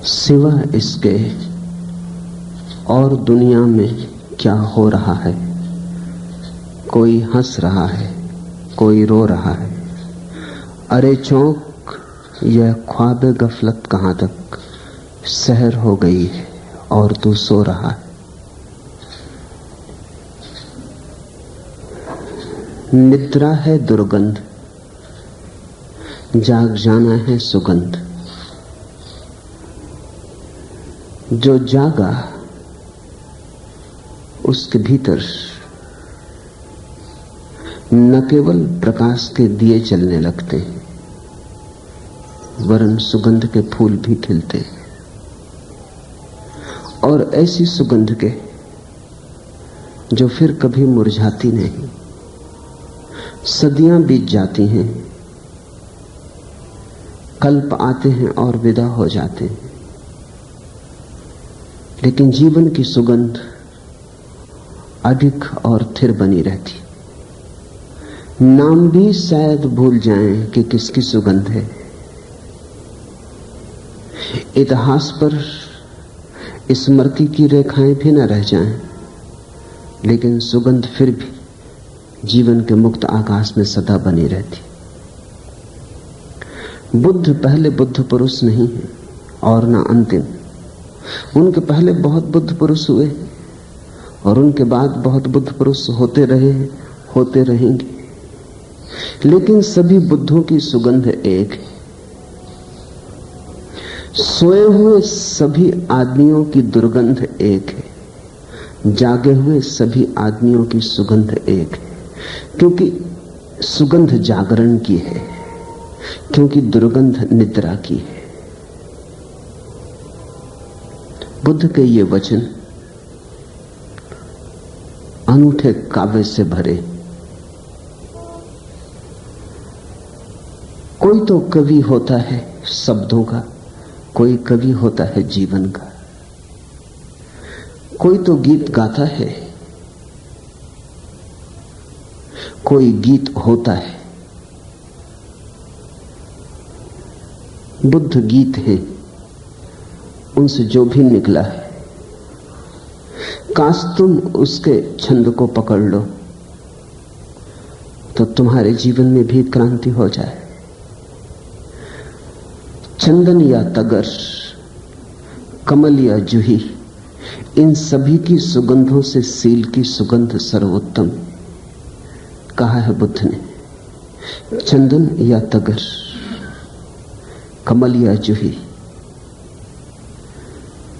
सिवा इसके और दुनिया में क्या हो रहा है। कोई हंस रहा है, कोई रो रहा है। अरे चौंक, यह ख्वाब गफलत कहाँ तक। सहर हो गई है और तू सो रहा है। निद्रा है दुर्गंध, जाग जाना है सुगंध। जो जागा उसके भीतर न केवल प्रकाश के दिए जलने लगते हैं, वरन सुगंध के फूल भी खिलते हैं। और ऐसी सुगंध के जो फिर कभी मुरझाती नहीं। सदियां बीत जाती हैं, कल्प आते हैं और विदा हो जाते हैं, लेकिन जीवन की सुगंध अधिक और स्थिर बनी रहती। नाम भी शायद भूल जाएं कि किसकी सुगंध है। इतिहास पर स्मृति की रेखाएं भी न रह जाएं, लेकिन सुगंध फिर भी जीवन के मुक्त आकाश में सदा बनी रहती। बुद्ध पहले बुद्ध पुरुष नहीं है और न अंतिम। उनके पहले बहुत बुद्ध पुरुष हुए और उनके बाद बहुत बुद्ध पुरुष होते रहे, होते रहेंगे, लेकिन सभी बुद्धों की सुगंध एक है। सोए हुए सभी आदमियों की दुर्गंध एक है, जागे हुए सभी आदमियों की सुगंध एक है। क्योंकि सुगंध जागरण की है, क्योंकि दुर्गंध निद्रा की है। बुद्ध के ये वचन अनूठे काव्य से भरे। कोई तो कवि होता है शब्दों का, कोई कवि होता है जीवन का। कोई तो गीत गाता है, कोई गीत होता है। बुद्ध गीत हैं, उनसे जो भी निकला है, काश तुम उसके छंद को पकड़ लो तो तुम्हारे जीवन में भी क्रांति हो जाए। चंदन या तगर, कमल या जूही, इन सभी की सुगंधों से सील की सुगंध सर्वोत्तम। कहा है बुद्ध ने, चंदन या तगर, कमल या जूही।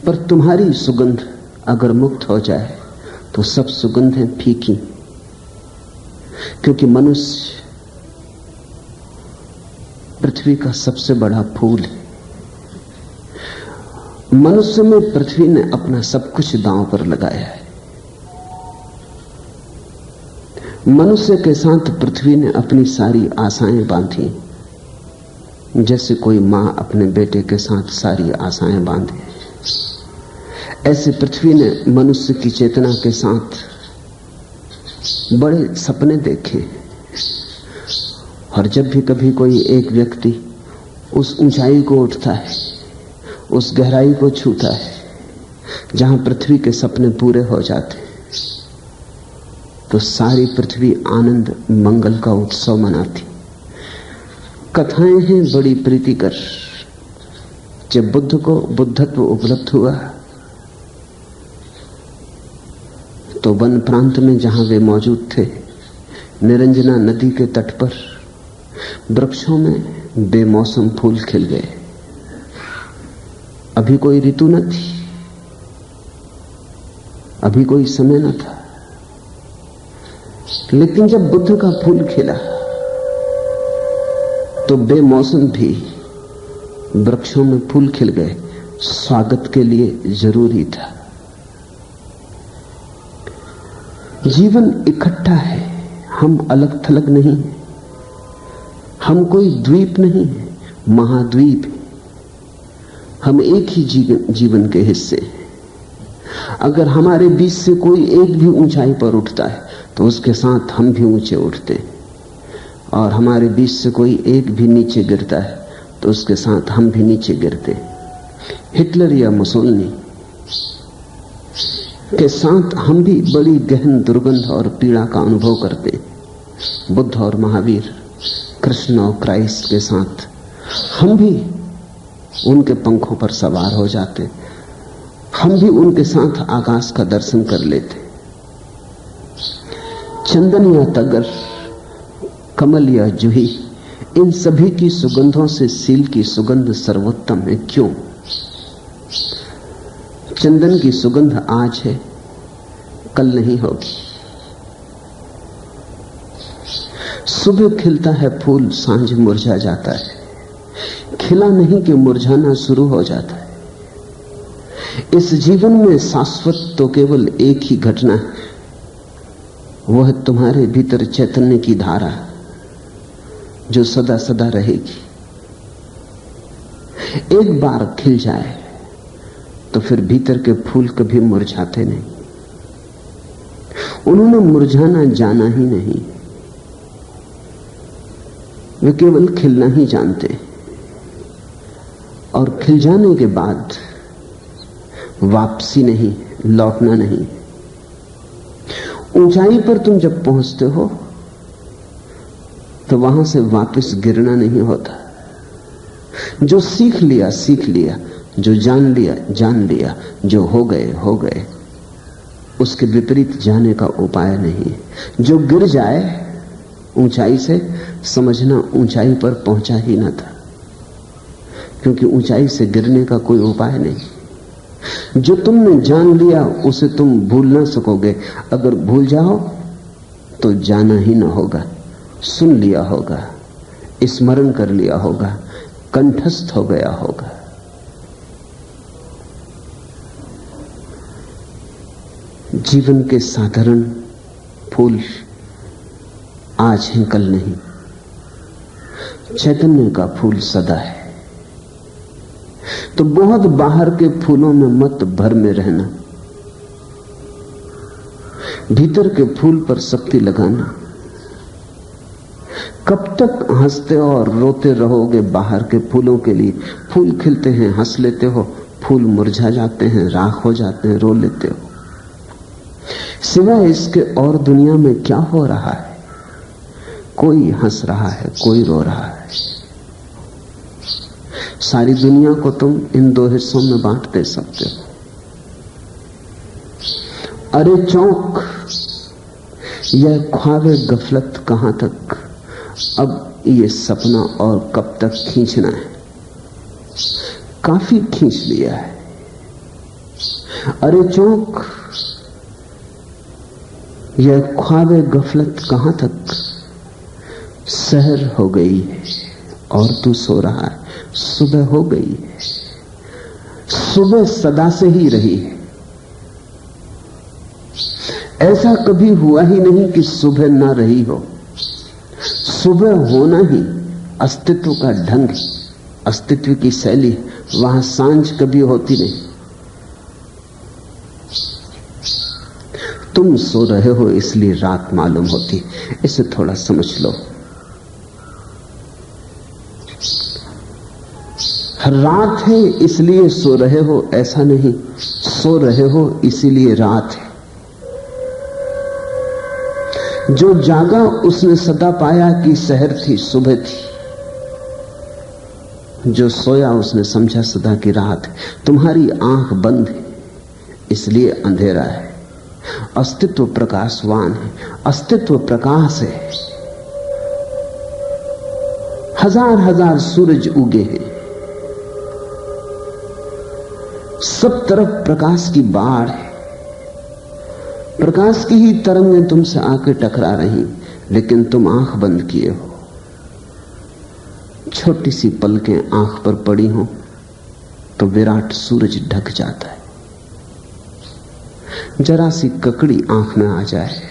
पर तुम्हारी सुगंध अगर मुक्त हो जाए तो सब सुगंधें फीकी, क्योंकि मनुष्य पृथ्वी का सबसे बड़ा फूल है। मनुष्य में पृथ्वी ने अपना सब कुछ दांव पर लगाया है। मनुष्य के साथ पृथ्वी ने अपनी सारी आशाएं बांधी, जैसे कोई मां अपने बेटे के साथ सारी आशाएं बांधे। ऐसे पृथ्वी ने मनुष्य की चेतना के साथ बड़े सपने देखे। और जब भी कभी कोई एक व्यक्ति उस ऊंचाई को उठता है, उस गहराई को छूता है जहां पृथ्वी के सपने पूरे हो जाते हैं, तो सारी पृथ्वी आनंद मंगल का उत्सव मनाती। कथाएं हैं बड़ी प्रीतिकर। जब बुद्ध को बुद्धत्व उपलब्ध हुआ तो वन प्रांत में जहां वे मौजूद थे, निरंजना नदी के तट पर वृक्षों में बेमौसम फूल खिल गए। अभी कोई ऋतु न थी, अभी कोई समय न था, लेकिन जब बुद्ध का फूल खिला तो बेमौसम भी वृक्षों में फूल खिल गए। स्वागत के लिए जरूरी था। जीवन इकट्ठा है, हम अलग थलग नहीं हैं। हम कोई द्वीप नहीं है, महाद्वीप है। हम एक ही जीवन के हिस्से हैं। अगर हमारे बीच से कोई एक भी ऊंचाई पर उठता है तो उसके साथ हम भी ऊंचे उठते हैं, और हमारे बीच से कोई एक भी नीचे गिरता है तो उसके साथ हम भी नीचे गिरते हैं। हिटलर या मुसोलिनी के साथ हम भी बड़ी गहन दुर्गंध और पीड़ा का अनुभव करते। बुद्ध और महावीर, कृष्ण और क्राइस्ट के साथ हम भी उनके पंखों पर सवार हो जाते, हम भी उनके साथ आकाश का दर्शन कर लेते। चंदन या तगर, कमल या जूही, इन सभी की सुगंधों से सील की सुगंध सर्वोत्तम है। क्यों? चंदन की सुगंध आज है, कल नहीं होगी। सुबह खिलता है फूल, सांझ मुरझा जाता है। खिला नहीं कि मुरझाना शुरू हो जाता है। इस जीवन में शाश्वत तो केवल एक ही घटना है, वह है तुम्हारे भीतर चैतन्य की धारा जो सदा सदा रहेगी। एक बार खिल जाए तो फिर भीतर के फूल कभी मुरझाते नहीं। उन्होंने मुरझाना जाना ही नहीं, वे केवल खिलना ही जानते। और खिल जाने के बाद वापसी नहीं, लौटना नहीं। ऊंचाई पर तुम जब पहुंचते हो तो वहां से वापस गिरना नहीं होता। जो सीख लिया सीख लिया, जो जान लिया जान लिया, जो हो गए हो गए। उसके विपरीत जाने का उपाय नहीं। जो गिर जाए ऊंचाई से, समझना ऊंचाई पर पहुंचा ही ना था, क्योंकि ऊंचाई से गिरने का कोई उपाय नहीं। जो तुमने जान लिया उसे तुम भूल ना सकोगे। अगर भूल जाओ तो जाना ही ना होगा। सुन लिया होगा, स्मरण कर लिया होगा, कंठस्थ हो गया होगा। जीवन के साधारण फूल आज हैं, कल नहीं। चैतन्य का फूल सदा है। तो बहुत बाहर के फूलों में मत भर में रहना, भीतर के फूल पर शक्ति लगाना। कब तक हंसते और रोते रहोगे बाहर के फूलों के लिए? फूल खिलते हैं, हंस लेते हो, फूल मुरझा जाते हैं, राख हो जाते हैं, रो लेते हो। सिवाय इसके और दुनिया में क्या हो रहा है? कोई हंस रहा है, कोई रो रहा है। सारी दुनिया को तुम इन दो हिस्सों में बांट दे सकते हो। अरे चौंक, यह ख्वाबे गफलत कहां तक? अब ये सपना और कब तक खींचना है? काफी खींच लिया है। अरे चौंक, यह ख्वाबे गफलत कहां तक? सहर हो गई है और तू सो रहा है। सुबह हो गई है, सुबह सदा से ही रही है। ऐसा कभी हुआ ही नहीं कि सुबह ना रही हो। सुबह होना ही अस्तित्व का ढंग, अस्तित्व की शैली। वहां सांझ कभी होती नहीं। तुम सो रहे हो इसलिए रात मालूम होती। इसे थोड़ा समझ लो। रात है इसलिए सो रहे हो, ऐसा नहीं। सो रहे हो इसीलिए रात है। जो जागा उसने सदा पाया कि सहर थी, सुबह थी। जो सोया उसने समझा सदा की रात है। तुम्हारी आंख बंद है इसलिए अंधेरा है। अस्तित्व प्रकाशवान है, अस्तित्व प्रकाश है। हजार हजार सूरज उगे हैं, सब तरफ प्रकाश की बाढ़ है। प्रकाश की ही तरंगें तुमसे आके टकरा रही, लेकिन तुम आंख बंद किए हो। छोटी सी पलकें आंख पर पड़ी हो तो विराट सूरज ढक जाता है। जरा सी ककड़ी आंख में आ जाए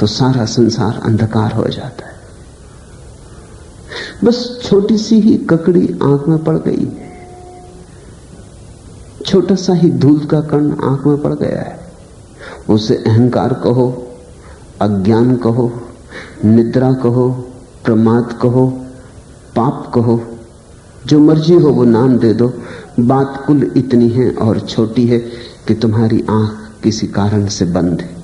तो सारा संसार अंधकार हो जाता है। बस छोटी सी ही ककड़ी आंख में पड़ गई है, छोटा सा ही धूल का कण आंख में पड़ गया है। उसे अहंकार कहो, अज्ञान कहो, निद्रा कहो, प्रमाद कहो, पाप कहो, जो मर्जी हो वो नाम दे दो, बात कुल इतनी है और छोटी है कि तुम्हारी आंख किसी कारण से बंद है।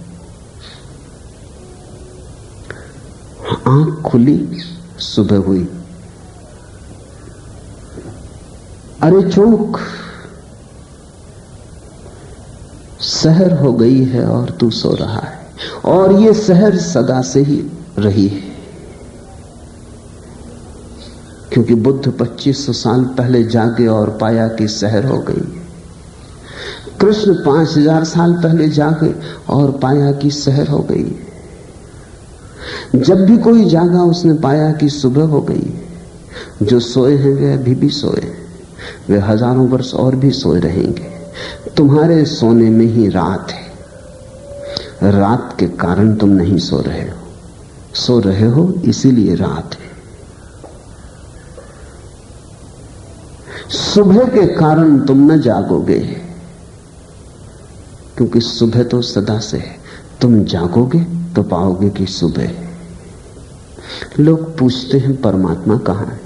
आंख खुली, सुबह हुई, अरे चौक, सहर हो गई है और तू सो रहा है, और ये सहर सदा से ही रही है, क्योंकि बुद्ध 2500 साल पहले जागे और पाया कि सहर हो गई। कृष्ण 5000 साल पहले जागे और पाया कि सहर हो गई। जब भी कोई जागा उसने पाया कि सुबह हो गई। जो सोए हैं वे अभी भी सोए, वे हजारों वर्ष और भी सोए रहेंगे। तुम्हारे सोने में ही रात है, रात के कारण तुम नहीं सो रहे हो, सो रहे हो इसीलिए रात है। सुबह के कारण तुम न जागोगे, क्योंकि सुबह तो सदा से है। तुम जागोगे तो पाओगे कि सुबह है। लोग पूछते हैं परमात्मा कहां है?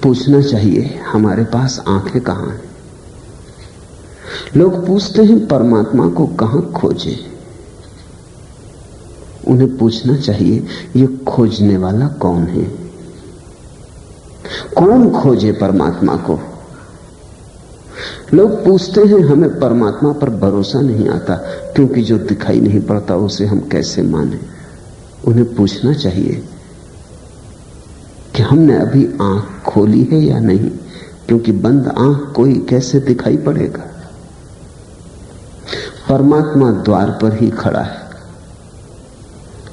पूछना चाहिए हमारे पास आंखें कहां हैं। लोग पूछते हैं परमात्मा को कहां खोजे? उन्हें पूछना चाहिए ये खोजने वाला कौन है? कौन खोजे परमात्मा को? लोग पूछते हैं हमें परमात्मा पर भरोसा नहीं आता, क्योंकि जो दिखाई नहीं पड़ता उसे हम कैसे माने। उन्हें पूछना चाहिए कि हमने अभी आंख खोली है या नहीं, क्योंकि बंद आंख कोई कैसे दिखाई पड़ेगा। परमात्मा द्वार पर ही खड़ा है,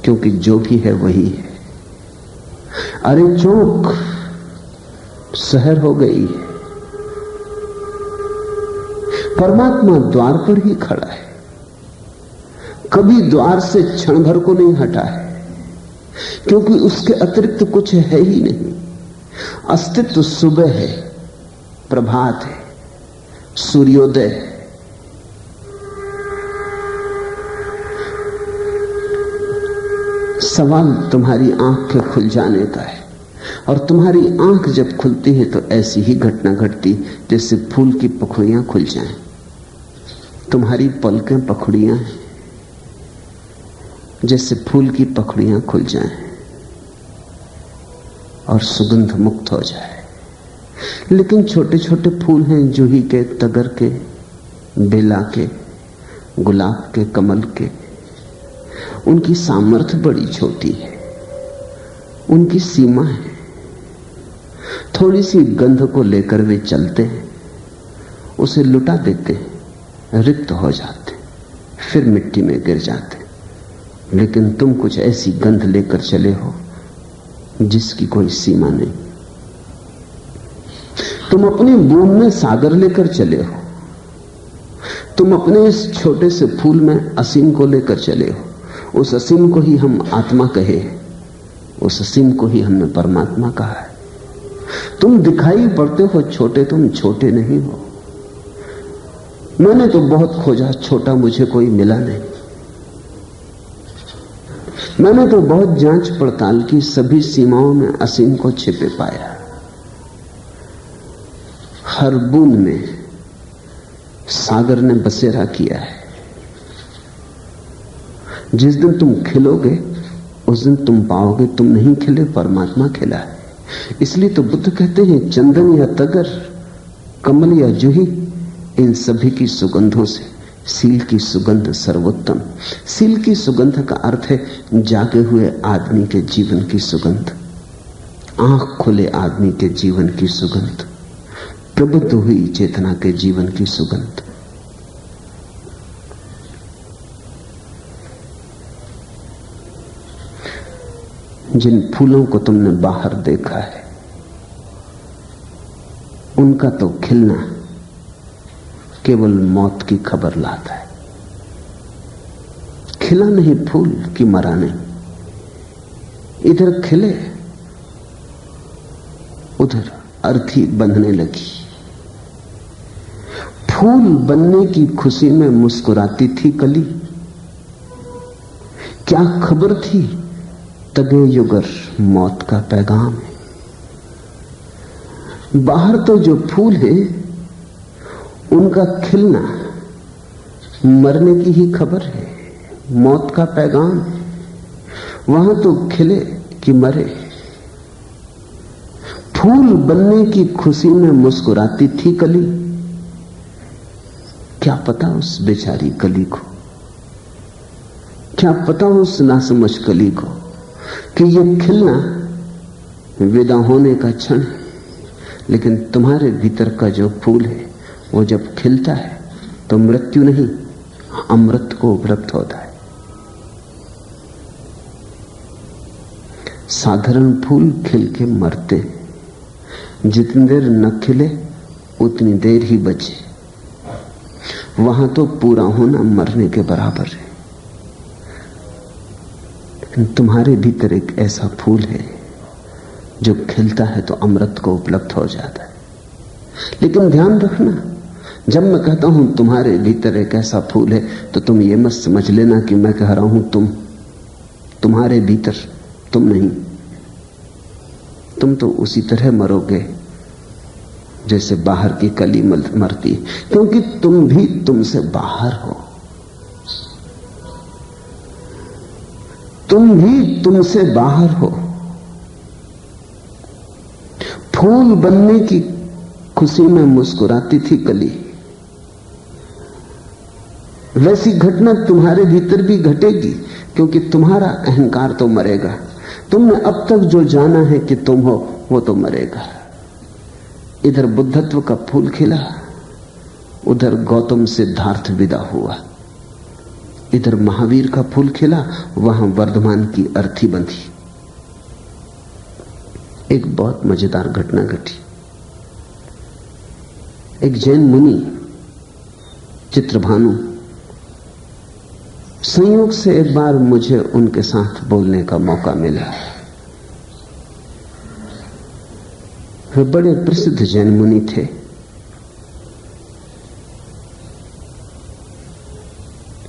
क्योंकि जो भी है वही है। अरे चौक, सहर हो गई है। परमात्मा द्वार पर ही खड़ा है, कभी द्वार से क्षण भर को नहीं हटा है, क्योंकि उसके अतिरिक्त कुछ है ही नहीं। अस्तित्व सुबह है, प्रभात है, सूर्योदय है। सवाल तुम्हारी आंख के खुल जाने का है, और तुम्हारी आंख जब खुलती है तो ऐसी ही घटना घटती जैसे फूल की पखुड़ियां खुल जाएं। तुम्हारी पलकें पखुड़ियां हैं, जैसे फूल की पखुड़ियां खुल जाएं और सुगंध मुक्त हो जाए। लेकिन छोटे छोटे फूल हैं, जूही के, तगर के, बेला के, गुलाब के, कमल के। उनकी सामर्थ्य बड़ी छोटी है, उनकी सीमा है। थोड़ी सी गंध को लेकर वे चलते हैं, उसे लुटा देते हैं, रिक्त हो जाते, फिर मिट्टी में गिर जाते। लेकिन तुम कुछ ऐसी गंध लेकर चले हो जिसकी कोई सीमा नहीं। तुम अपनी बूंद में सागर लेकर चले हो, तुम अपने इस छोटे से फूल में असीम को लेकर चले हो। उस असीम को ही हम आत्मा कहे, उस असीम को ही हमने परमात्मा कहा है। तुम दिखाई पड़ते हो छोटे, तुम छोटे नहीं हो। मैंने तो बहुत खोजा, छोटा मुझे कोई मिला नहीं। मैंने तो बहुत जांच पड़ताल की, सभी सीमाओं में असीम को छिपे पाया। हर बूंद में सागर ने बसेरा किया है। जिस दिन तुम खिलोगे उस दिन तुम पाओगे तुम नहीं खिले, परमात्मा खिला है। इसलिए तो बुद्ध कहते हैं चंदन या तगर, कमल या जूही, इन सभी की सुगंधों से सील की सुगंध सर्वोत्तम। सील की सुगंध का अर्थ है जागे हुए आदमी के जीवन की सुगंध, आंख खुले आदमी के जीवन की सुगंध, प्रबुद्ध हुई चेतना के जीवन की सुगंध। जिन फूलों को तुमने बाहर देखा है उनका तो खिलना केवल मौत की खबर लाता है। खिला नहीं फूल कि मरा नहीं। इधर खिले उधर अर्थी बंधने लगी। फूल बनने की खुशी में मुस्कुराती थी कली, क्या खबर थी तगे युगर मौत का पैगाम है। बाहर तो जो फूल हैं उनका खिलना मरने की ही खबर है, मौत का पैगाम है। वहां तो खिले कि मरे। फूल बनने की खुशी में मुस्कुराती थी कली। क्या पता उस बेचारी कली को, क्या पता उस नासमझ कली को कि यह खिलना विदा होने का क्षण है। लेकिन तुम्हारे भीतर का जो फूल है वो जब खिलता है तो मृत्यु नहीं, अमृत को उपलब्ध होता है। साधारण फूल खिल के मरते, जितनी देर न खिले उतनी देर ही बचे। वहां तो पूरा होना मरने के बराबर है। लेकिन तुम्हारे भीतर एक ऐसा फूल है जो खिलता है तो अमृत को उपलब्ध हो जाता है। लेकिन ध्यान रखना, जब मैं कहता हूं तुम्हारे भीतर एक ऐसा फूल है तो तुम ये मत समझ लेना कि मैं कह रहा हूं तुम्हारे भीतर तुम नहीं। तुम तो उसी तरह मरोगे जैसे बाहर की कली मरती, क्योंकि तुम भी तुमसे बाहर हो। तुम भी तुमसे बाहर हो। फूल बनने की खुशी में मुस्कुराती थी कली। वैसी घटना तुम्हारे भीतर भी घटेगी, क्योंकि तुम्हारा अहंकार तो मरेगा। तुमने अब तक जो जाना है कि तुम हो वो तो मरेगा। इधर बुद्धत्व का फूल खिला, उधर गौतम सिद्धार्थ विदा हुआ। इधर महावीर का फूल खिला, वहां वर्धमान की अर्थी बंधी। एक बहुत मजेदार घटना घटी। एक जैन मुनि चित्रभानु, संयोग से एक बार मुझे उनके साथ बोलने का मौका मिला। वे बड़े प्रसिद्ध जैन मुनि थे।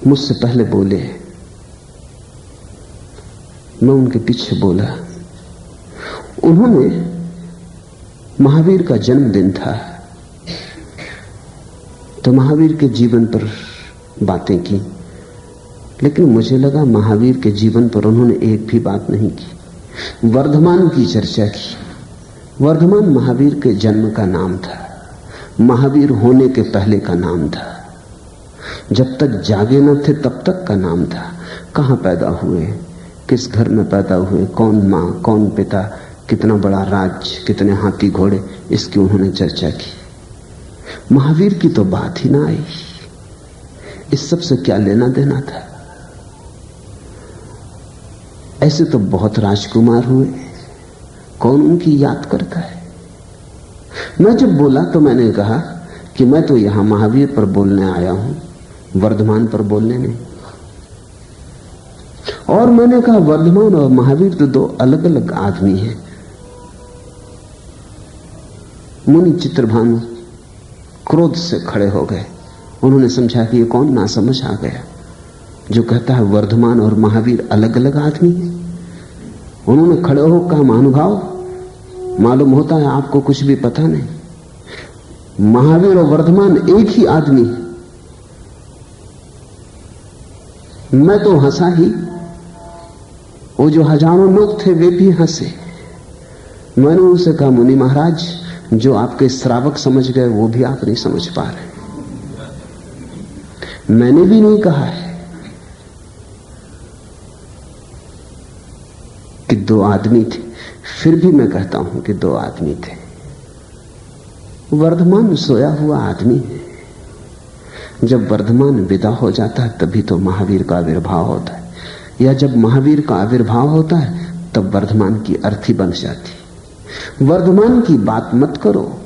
मुझसे पहले बोले, मैं उनके पीछे बोला। उन्होंने, महावीर का जन्मदिन था तो महावीर के जीवन पर बातें की, लेकिन मुझे लगा महावीर के जीवन पर उन्होंने एक भी बात नहीं की। वर्धमान की चर्चा की। वर्धमान महावीर के जन्म का नाम था, महावीर होने के पहले का नाम था। जब तक जागे न थे तब तक का नाम था। कहां पैदा हुए, किस घर में पैदा हुए, कौन मां कौन पिता, कितना बड़ा राज्य, कितने हाथी घोड़े, इसकी उन्होंने चर्चा की। महावीर की तो बात ही ना आई। इस सब से क्या लेना देना था। ऐसे तो बहुत राजकुमार हुए, कौन उनकी याद करता है। मैं जब बोला तो मैंने कहा कि मैं तो यहां महावीर पर बोलने आया हूं, वर्धमान पर बोलने नहीं। और मैंने कहा वर्धमान और महावीर तो दो अलग अलग आदमी हैं। मुनि चित्रभानु क्रोध से खड़े हो गए। उन्होंने समझा कि ये कौन नासमझ आ गया जो कहता है वर्धमान और महावीर अलग अलग आदमी हैं। उन्होंने खड़े होकर कहा, महानुभाव, मालूम होता है आपको कुछ भी पता नहीं। महावीर और वर्धमान एक ही आदमी है। मैं तो हंसा ही, वो जो हजारों लोग थे वे भी हंसे। मैंने उनसे कहा, मुनि महाराज, जो आपके श्रावक समझ गए वो भी आप नहीं समझ पा रहे। मैंने भी नहीं कहा है कि दो आदमी थे, फिर भी मैं कहता हूं कि दो आदमी थे। वर्धमान सोया हुआ आदमी है। जब वर्धमान विदा हो जाता है तभी तो महावीर का आविर्भाव होता है, या जब महावीर का आविर्भाव होता है तब वर्धमान की अर्थी बन जाती। वर्धमान की बात मत करो,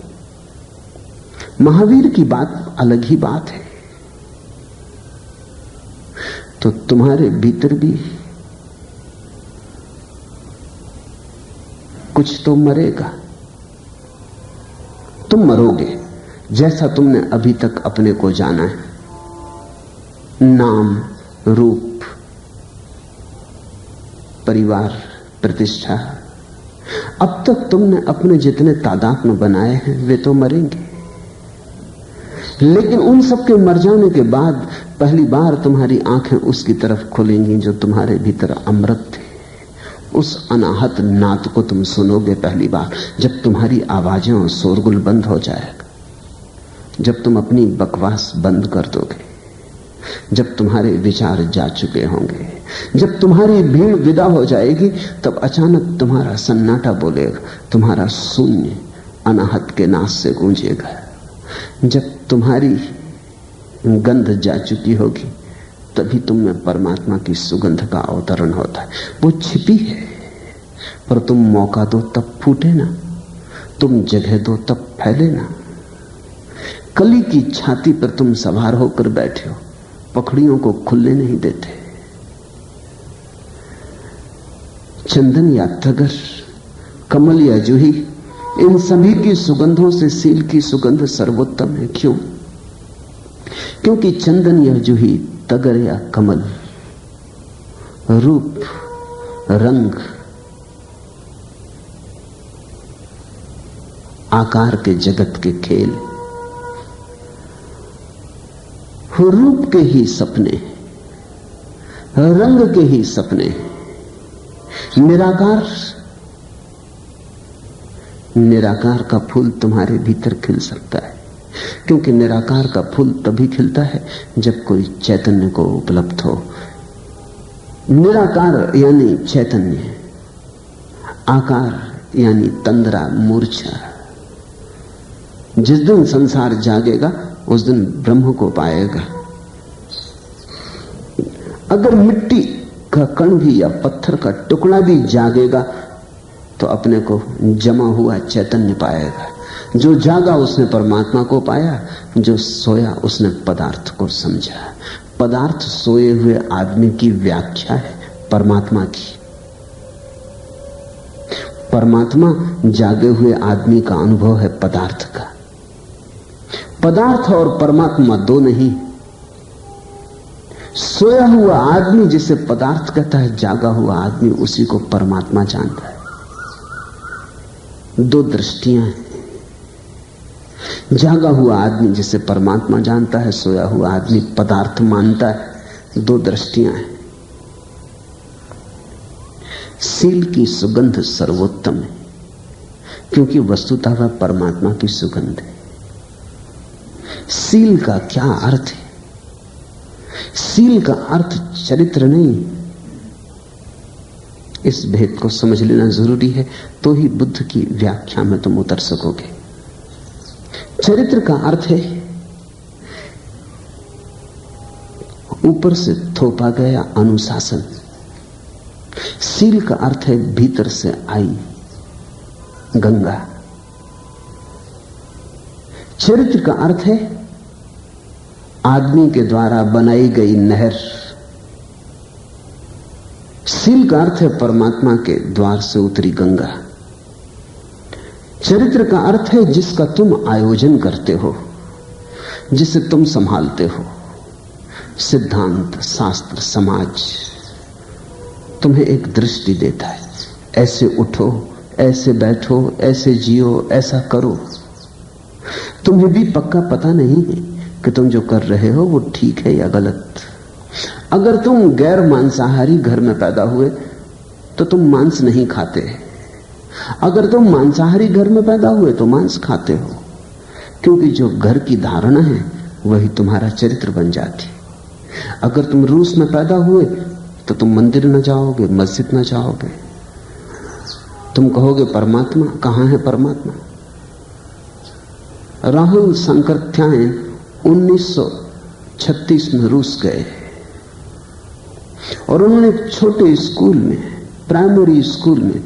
महावीर की बात अलग ही बात है। तो तुम्हारे भीतर भी कुछ तो मरेगा। तुम मरोगे जैसा तुमने अभी तक अपने को जाना है। नाम, रूप, परिवार, प्रतिष्ठा, अब तक तुमने अपने जितने तादाद में बनाए हैं वे तो मरेंगे, लेकिन उन सब के मर जाने के बाद पहली बार तुम्हारी आंखें उसकी तरफ खुलेंगी जो तुम्हारे भीतर अमृत थे। उस अनाहत नाद को तुम सुनोगे पहली बार, जब तुम्हारी आवाजें और शोरगुल बंद हो जाएगा, जब तुम अपनी बकवास बंद कर दोगे, जब तुम्हारे विचार जा चुके होंगे, जब तुम्हारी भीड़ विदा हो जाएगी, तब अचानक तुम्हारा सन्नाटा बोलेगा, तुम्हारा शून्य अनाहत के नाद से गूंजेगा। जब तुम्हारी गंध जा चुकी होगी, तभी तुम में परमात्मा की सुगंध का अवतरण होता है। वो छिपी है, पर तुम मौका दो तब फूटे ना, तुम जगह दो तब फैले ना। कली की छाती पर तुम सवार होकर बैठे हो, पखड़ियों को खुलने नहीं देते। चंदन या तगर, कमल या जूही, इन सभी की सुगंधों से सील की सुगंध सर्वोत्तम है। क्यों? क्योंकि चंदन या जूही, तगर या कमल रूप, रंग, आकार के जगत के खेल, रूप के ही सपने, रंग के ही सपने। निराकार का फूल तुम्हारे भीतर खिल सकता है, क्योंकि निराकार का फूल तभी खिलता है जब कोई चैतन्य को उपलब्ध हो। निराकार यानी चैतन्य, आकार यानी तंद्रा, मूर्छा। जिस दिन संसार जागेगा उस दिन ब्रह्म को पाएगा। अगर मिट्टी का कण भी या पत्थर का टुकड़ा भी जागेगा तो अपने को जमा हुआ चैतन्य पाएगा। जो जागा उसने परमात्मा को पाया, जो सोया उसने पदार्थ को समझा। पदार्थ सोए हुए आदमी की व्याख्या है परमात्मा की। परमात्मा जागे हुए आदमी का अनुभव है पदार्थ का। पदार्थ और परमात्मा दो नहीं। सोया हुआ आदमी जिसे पदार्थ कहता है, जागा हुआ आदमी उसी को परमात्मा जानता है। दो दृष्टियां हैं। जागा हुआ आदमी जिसे परमात्मा जानता है, सोया हुआ आदमी पदार्थ मानता है। दो दृष्टियां हैं। सील की सुगंध सर्वोत्तम है, क्योंकि वस्तुतः वह परमात्मा की सुगंध है। सील का क्या अर्थ है? सील का अर्थ चरित्र नहीं। इस भेद को समझ लेना जरूरी है, तो ही बुद्ध की व्याख्या में तुम उतर सकोगे। चरित्र का अर्थ है ऊपर से थोपा गया अनुशासन। सील का अर्थ है भीतर से आई गंगा। चरित्र का अर्थ है आदमी के द्वारा बनाई गई नहर। सील का अर्थ है परमात्मा के द्वार से उतरी गंगा। चरित्र का अर्थ है जिसका तुम आयोजन करते हो, जिसे तुम संभालते हो। सिद्धांत, शास्त्र, समाज तुम्हें एक दृष्टि देता है। ऐसे उठो, ऐसे बैठो, ऐसे जियो, ऐसा करो। तुम्हें भी पक्का पता नहीं है कि तुम जो कर रहे हो वो ठीक है या गलत। अगर तुम गैर मांसाहारी घर में पैदा हुए तो तुम मांस नहीं खाते। अगर तुम मांसाहारी घर में पैदा हुए तो मांस खाते हो, क्योंकि जो घर की धारणा है वही तुम्हारा चरित्र बन जाती। अगर तुम रूस में पैदा हुए तो तुम मंदिर न जाओगे, मस्जिद न जाओगे। तुम कहोगे परमात्मा कहां है? परमात्मा। राहुल सांकृत्यायन 1936 में रूस गए और उन्होंने एक छोटे स्कूल में, प्राइमरी स्कूल में,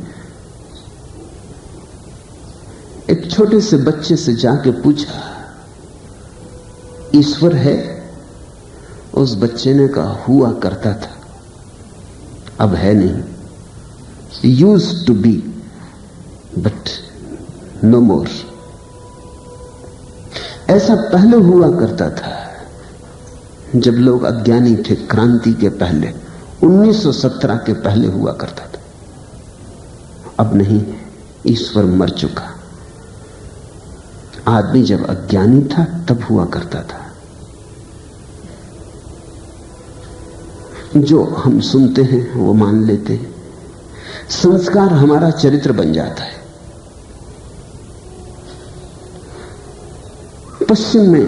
एक छोटे से बच्चे से जाके पूछा, ईश्वर है? उस बच्चे ने कहा, हुआ करता था, अब है नहीं। Used to be but no more. ऐसा पहले हुआ करता था जब लोग अज्ञानी थे। क्रांति के पहले, 1917 के पहले हुआ करता था, अब नहीं। ईश्वर मर चुका। आदमी जब अज्ञानी था तब हुआ करता था। जो हम सुनते हैं वो मान लेते हैं। संस्कार हमारा चरित्र बन जाता है। पश्चिम में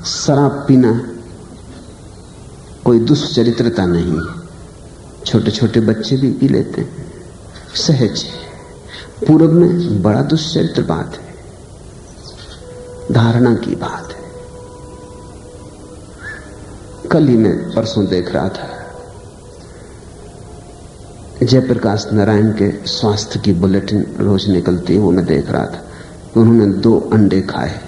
शराब पीना कोई दुष्चरित्रता नहीं है। छोटे छोटे बच्चे भी पी लेते हैं, सहज है। पूरब में बड़ा दुष्चरित्र बात है, धारणा की बात है। कल ही मैं परसों देख रहा था, जयप्रकाश नारायण के स्वास्थ्य की बुलेटिन रोज निकलती है, वो मैं देख रहा था कि उन्होंने 2 अंडे खाए।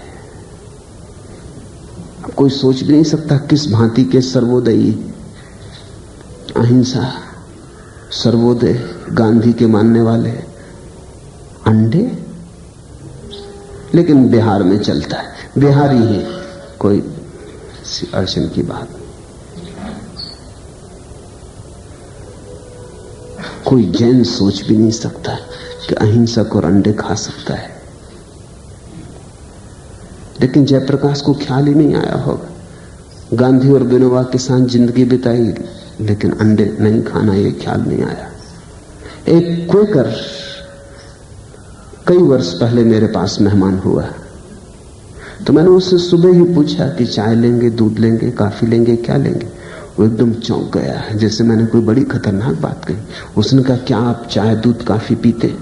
अब कोई सोच भी नहीं सकता किस भांति के सर्वोदयी, अहिंसा, सर्वोदय, गांधी के मानने वाले अंडे। लेकिन बिहार में चलता है, बिहारी है, कोई अड़चन की बात नहीं। कोई जैन सोच भी नहीं सकता कि अहिंसक और अंडे खा सकता है। लेकिन जयप्रकाश को ख्याल ही नहीं आया होगा। गांधी और विनोबा के साथ जिंदगी बिताई, लेकिन अंडे नहीं खाना ये ख्याल नहीं आया। एक क्वेकर कई वर्ष पहले मेरे पास मेहमान हुआ, तो मैंने उससे सुबह ही पूछा कि चाय लेंगे, दूध लेंगे, कॉफी लेंगे, क्या लेंगे? वो एकदम चौंक गया, जैसे मैंने कोई बड़ी खतरनाक बात कही। उसने कहा, क्या आप चाय, दूध, कॉफी पीते?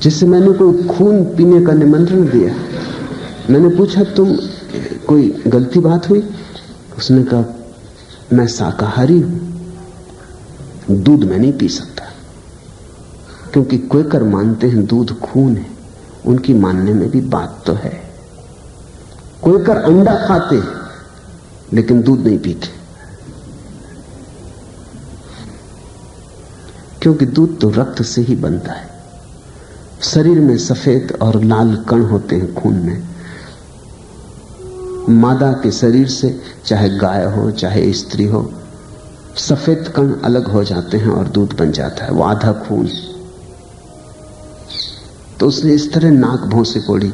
जिससे मैंने कोई खून पीने का निमंत्रण दिया। मैंने पूछा, तुम कोई गलती बात हुई? उसने कहा, मैं शाकाहारी हूं, दूध मैं नहीं पी सकता। क्योंकि क्वेकर मानते हैं दूध खून है। उनकी मानने में भी बात तो है। क्वेकर अंडा खाते लेकिन दूध नहीं पीते, क्योंकि दूध तो रक्त से ही बनता है। शरीर में सफेद और लाल कण होते हैं खून में। मादा के शरीर से, चाहे गाय हो चाहे स्त्री हो, सफेद कण अलग हो जाते हैं और दूध बन जाता है। वो आधा खून। तो उसने इस तरह नाक भौं से कोड़ी,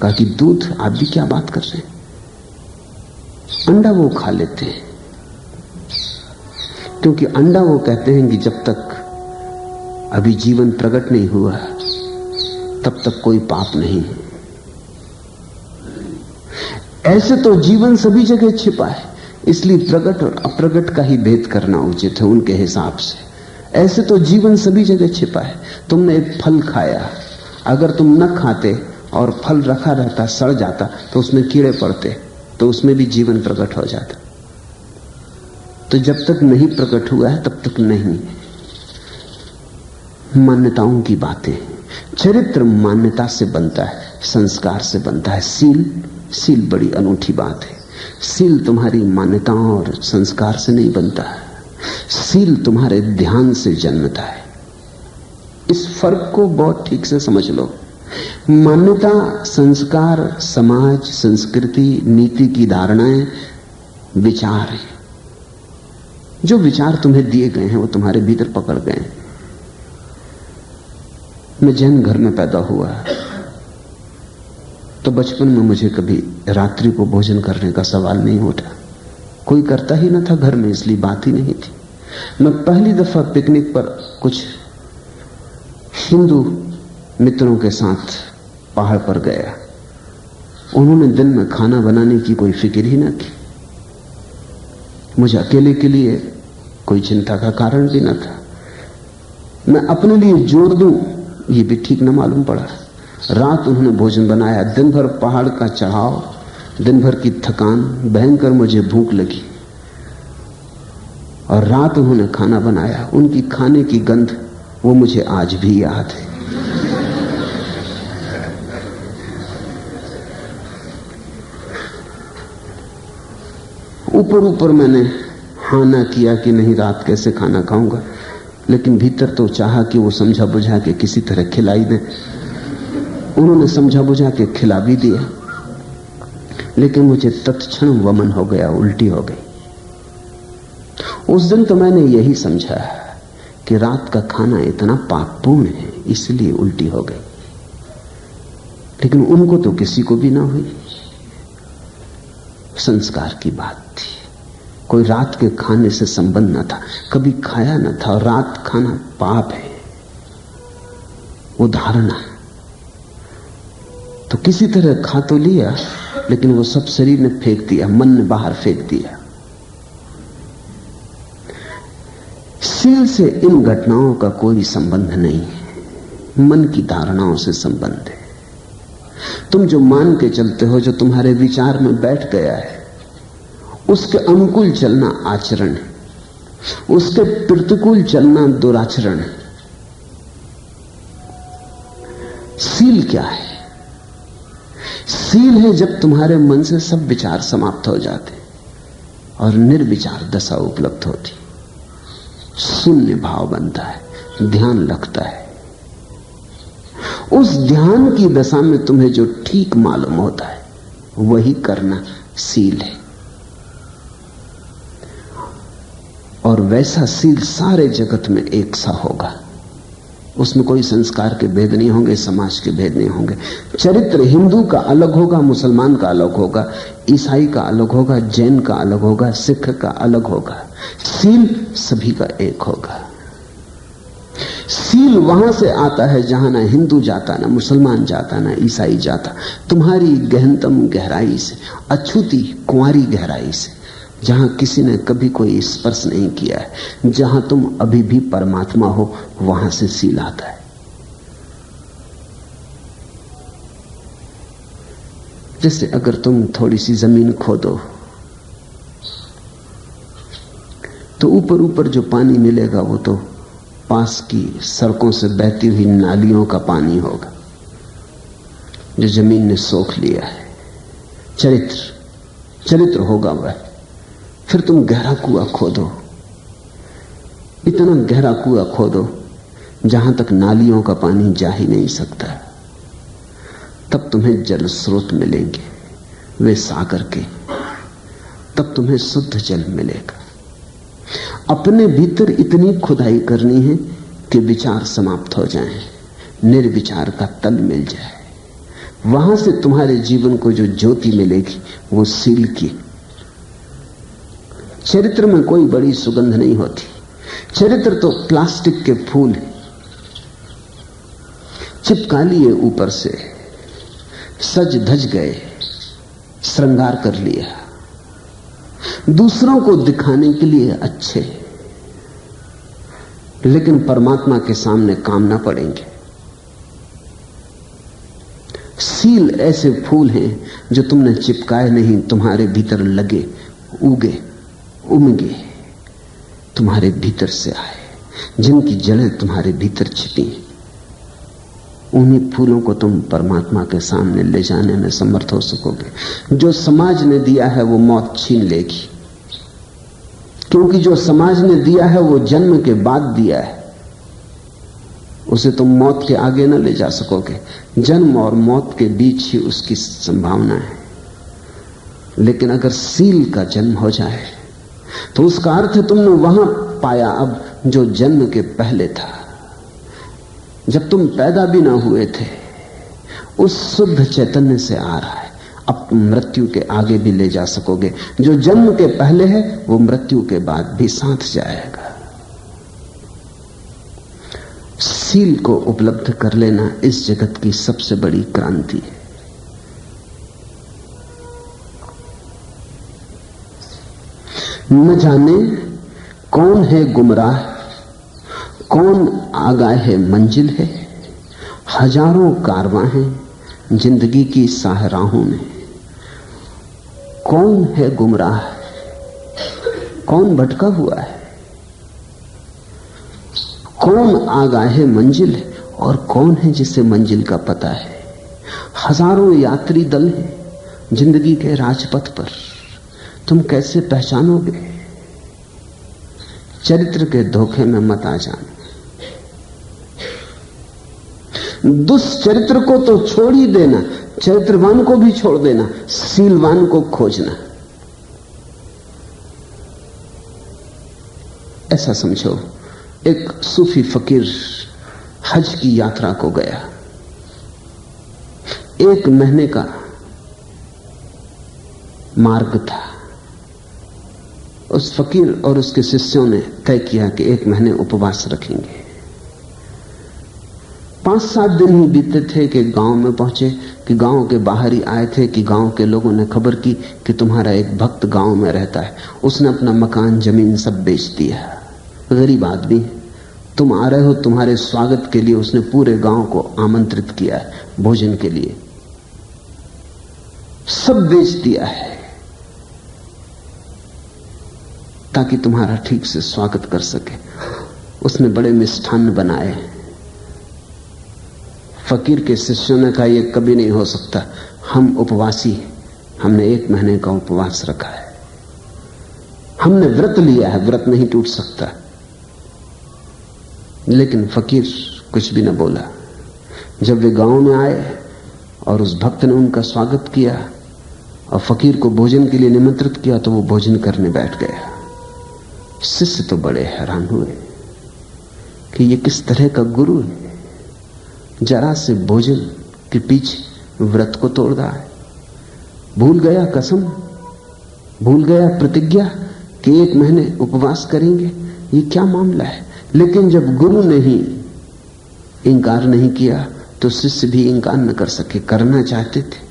कहा कि दूध, आप भी क्या बात कर रहे हैं? अंडा वो खा लेते हैं, क्योंकि अंडा वो कहते हैं कि जब तक अभी जीवन प्रकट नहीं हुआ तब तक कोई पाप नहीं है। ऐसे तो जीवन सभी जगह छिपा है, इसलिए प्रकट और अप्रकट का ही भेद करना उचित है उनके हिसाब से। ऐसे तो जीवन सभी जगह छिपा है। तुमने एक फल खाया, अगर तुम न खाते और फल रखा रहता, सड़ जाता, तो उसमें कीड़े पड़ते, तो उसमें भी जीवन प्रकट हो जाता। तो जब तक नहीं प्रकट हुआ है तब तक नहीं। मान्यताओं की बातें। चरित्र मान्यता से बनता है, संस्कार से बनता है। सील बड़ी अनूठी बात है। सील तुम्हारी मान्यताओं और संस्कार से नहीं बनता है। सील तुम्हारे ध्यान से जन्मता है। इस फर्क को बहुत ठीक से समझ लो। मान्यता, संस्कार, समाज, संस्कृति, नीति की धारणाएं विचार है। जो विचार तुम्हें दिए गए हैं वो तुम्हारे भीतर पकड़ गए हैं। मैं जैन घर में पैदा हुआ, तो बचपन में मुझे कभी रात्रि को भोजन करने का सवाल नहीं उठा। कोई करता ही न था घर में, इसलिए बात ही नहीं थी। मैं पहली दफा पिकनिक पर कुछ हिंदू मित्रों के साथ पहाड़ पर गया। उन्होंने दिन में खाना बनाने की कोई फिक्र ही न की। मुझे अकेले के लिए कोई चिंता का कारण भी न था। मैं अपने लिए जोर दूं ये भी ठीक न मालूम पड़ा। रात उन्होंने भोजन बनाया। दिन भर पहाड़ का चढ़ाव, दिन भर की थकान, भयंकर मुझे भूख लगी और रात उन्होंने खाना बनाया। उनकी खाने की गंध वो मुझे आज भी याद है। ऊपर ऊपर मैंने हाँ ना किया कि नहीं रात कैसे खाना खाऊंगा, लेकिन भीतर तो चाहा कि वो समझा बुझा के किसी तरह खिलाई दे। उन्होंने समझा बुझा के खिला भी दिया, लेकिन मुझे तत्क्षण वमन हो गया, उल्टी हो गई। उस दिन तो मैंने यही समझा कि रात का खाना इतना पापपूर्ण है इसलिए उल्टी हो गई, लेकिन उनको तो किसी को भी ना हुई। संस्कार की बात थी। कोई रात के खाने से संबंध न था, कभी खाया न था, और रात खाना पाप है, वो धारणा। तो किसी तरह खा तो लिया, लेकिन वो सब शरीर ने फेंक दिया, मन ने बाहर फेंक दिया। सील से इन घटनाओं का कोई संबंध नहीं है, मन की धारणाओं से संबंध है। तुम जो मान के चलते हो, जो तुम्हारे विचार में बैठ गया है, उसके अनुकूल चलना आचरण है, उसके प्रतिकूल चलना दुराचरण है। सील क्या है? सील है जब तुम्हारे मन से सब विचार समाप्त हो जाते और निर्विचार दशा उपलब्ध होती, शून्य भाव बनता है, ध्यान लगता है। उस ध्यान की दशा में तुम्हें जो ठीक मालूम होता है वही करना सील है। और वैसा सील सारे जगत में एक सा होगा, उसमें कोई संस्कार के भेद नहीं होंगे, समाज के भेद नहीं होंगे। चरित्र हिंदू का अलग होगा, मुसलमान का अलग होगा, ईसाई का अलग होगा, जैन का अलग होगा, सिख का अलग होगा। सील सभी का एक होगा। सील वहां से आता है जहां ना हिंदू जाता, ना मुसलमान जाता, ना ईसाई जाता। तुम्हारी गहनतम गहराई से, अछूती कुंवारी गहराई से, जहां किसी ने कभी कोई स्पर्श नहीं किया है, जहां तुम अभी भी परमात्मा हो, वहां से सील आता है। जैसे अगर तुम थोड़ी सी जमीन खोदो तो ऊपर ऊपर जो पानी मिलेगा वो तो पास की सड़कों से बहती हुई नालियों का पानी होगा जो जमीन ने सोख लिया है। चरित्र होगा वह। फिर तुम गहरा कुआं खोदो, इतना गहरा कुआं खोदो जहां तक नालियों का पानी जा ही नहीं सकता, तब तुम्हें जल स्रोत मिलेंगे, वे सागर के। तब तुम्हें शुद्ध जल मिलेगा। अपने भीतर इतनी खुदाई करनी है कि विचार समाप्त हो जाएं, निर्विचार का तल मिल जाए। वहां से तुम्हारे जीवन को जो ज्योति मिलेगी वो सील की। चरित्र में कोई बड़ी सुगंध नहीं होती। चरित्र तो प्लास्टिक के फूल है, चिपका लिए ऊपर से, सज धज गए, श्रृंगार कर लिया, दूसरों को दिखाने के लिए अच्छे, लेकिन परमात्मा के सामने काम ना पड़ेंगे। सील ऐसे फूल हैं जो तुमने चिपकाए नहीं, तुम्हारे भीतर लगे, उगे, उमगे, तुम्हारे भीतर से आए, जिनकी जड़ें तुम्हारे भीतर छिपी। उन्हीं फूलों को तुम परमात्मा के सामने ले जाने में समर्थ हो सकोगे। जो समाज ने दिया है वो मौत छीन लेगी, क्योंकि जो समाज ने दिया है वो जन्म के बाद दिया है, उसे तुम मौत के आगे न ले जा सकोगे। जन्म और मौत के बीच ही उसकी संभावना है। लेकिन अगर सील का जन्म हो जाए तो उसका अर्थ है तुमने वहां पाया अब जो जन्म के पहले था, जब तुम पैदा भी ना हुए थे, उस शुद्ध चैतन्य से आ रहा है। अब तुम मृत्यु के आगे भी ले जा सकोगे। जो जन्म के पहले है वो मृत्यु के बाद भी साथ जाएगा। सील को उपलब्ध कर लेना इस जगत की सबसे बड़ी क्रांति है। न जाने कौन है गुमराह, कौन आगाह है मंजिल है। हजारों कारवां हैं जिंदगी की साहराहों में। कौन है गुमराह, कौन भटका हुआ है, कौन आगाह है मंजिल है, और कौन है जिसे मंजिल का पता है। हजारों यात्री दल हैं जिंदगी के राजपथ पर, तुम कैसे पहचानोगे? चरित्र के धोखे में मत आ जाना। दुष्चरित्र को तो छोड़ ही देना, चरित्रवान को भी छोड़ देना, सीलवान को खोजना। ऐसा समझो, एक सूफी फकीर हज की यात्रा को गया। 1 महीने का मार्ग था। उस फकीर और उसके शिष्यों ने तय किया कि 1 महीने उपवास रखेंगे। 5-7 दिन ही बीते थे कि गांव में पहुंचे, कि गांव के बाहर ही आए थे कि गांव के लोगों ने खबर की कि तुम्हारा एक भक्त गांव में रहता है, उसने अपना मकान जमीन सब बेच दिया, गरीब आदमी है, तुम आ रहे हो, तुम्हारे स्वागत के लिए उसने पूरे गांव को आमंत्रित किया है भोजन के लिए, सब बेच दिया है ताकि तुम्हारा ठीक से स्वागत कर सके। उसने बड़े मिष्ठान्न बनाए। फकीर के शिष्यों ने कहा यह कभी नहीं हो सकता, हम उपवासी हैं, हमने 1 महीने का उपवास रखा है, हमने व्रत लिया है, व्रत नहीं टूट सकता। लेकिन फकीर कुछ भी न बोला। जब वे गांव में आए और उस भक्त ने उनका स्वागत किया और फकीर को भोजन के लिए निमंत्रित किया तो वो भोजन करने बैठ गया। शिष्य तो बड़े हैरान हुए कि ये किस तरह का गुरु है, जरा से भोजन के पीछे व्रत को तोड़ रहा है। भूल गया कसम, भूल गया प्रतिज्ञा कि 1 महीने उपवास करेंगे, ये क्या मामला है। लेकिन जब गुरु ने ही इंकार नहीं किया तो शिष्य भी इंकार न कर सके, करना चाहते थे।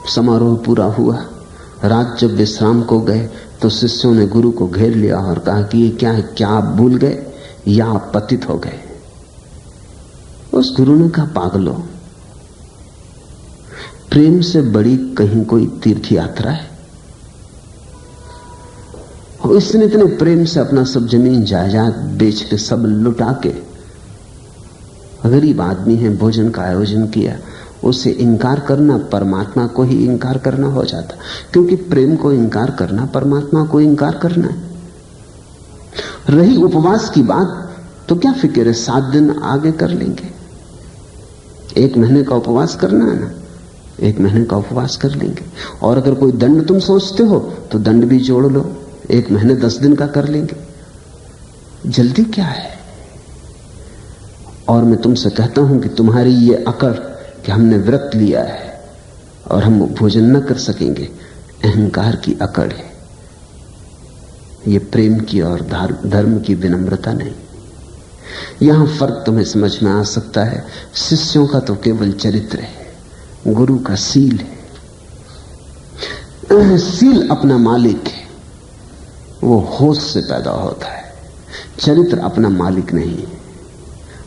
समारोह पूरा हुआ। रात जब विश्राम को गए तो शिष्यों ने गुरु को घेर लिया और कहा कि ये क्या है, क्या आप भूल गए या आप पतित हो गए। उस गुरु ने कहा पागलो, प्रेम से बड़ी कहीं कोई तीर्थ यात्रा है। और इसने इतने प्रेम से अपना सब जमीन जायदाद बेच के सब लुटा के गरीब आदमी है भोजन का आयोजन किया, उसे इंकार करना परमात्मा को ही इंकार करना हो जाता, क्योंकि प्रेम को इंकार करना परमात्मा को इंकार करना है। रही उपवास की बात तो क्या फिक्र है, 7 दिन आगे कर लेंगे। 1 महीने का उपवास करना है ना, 1 महीने का उपवास कर लेंगे। और अगर कोई दंड तुम सोचते हो तो दंड भी जोड़ लो, 1 महीने 10 दिन का कर लेंगे, जल्दी क्या है। और मैं तुमसे कहता हूं कि तुम्हारी ये अकड़ कि हमने व्रत लिया है और हम भोजन न कर सकेंगे, अहंकार की अकड़ है, ये प्रेम की और धर्म की विनम्रता नहीं। यहां फर्क तुम्हें समझ में आ सकता है। शिष्यों का तो केवल चरित्र है, गुरु का सील है। सील अपना मालिक है, वो होश से पैदा होता है। चरित्र अपना मालिक नहीं है,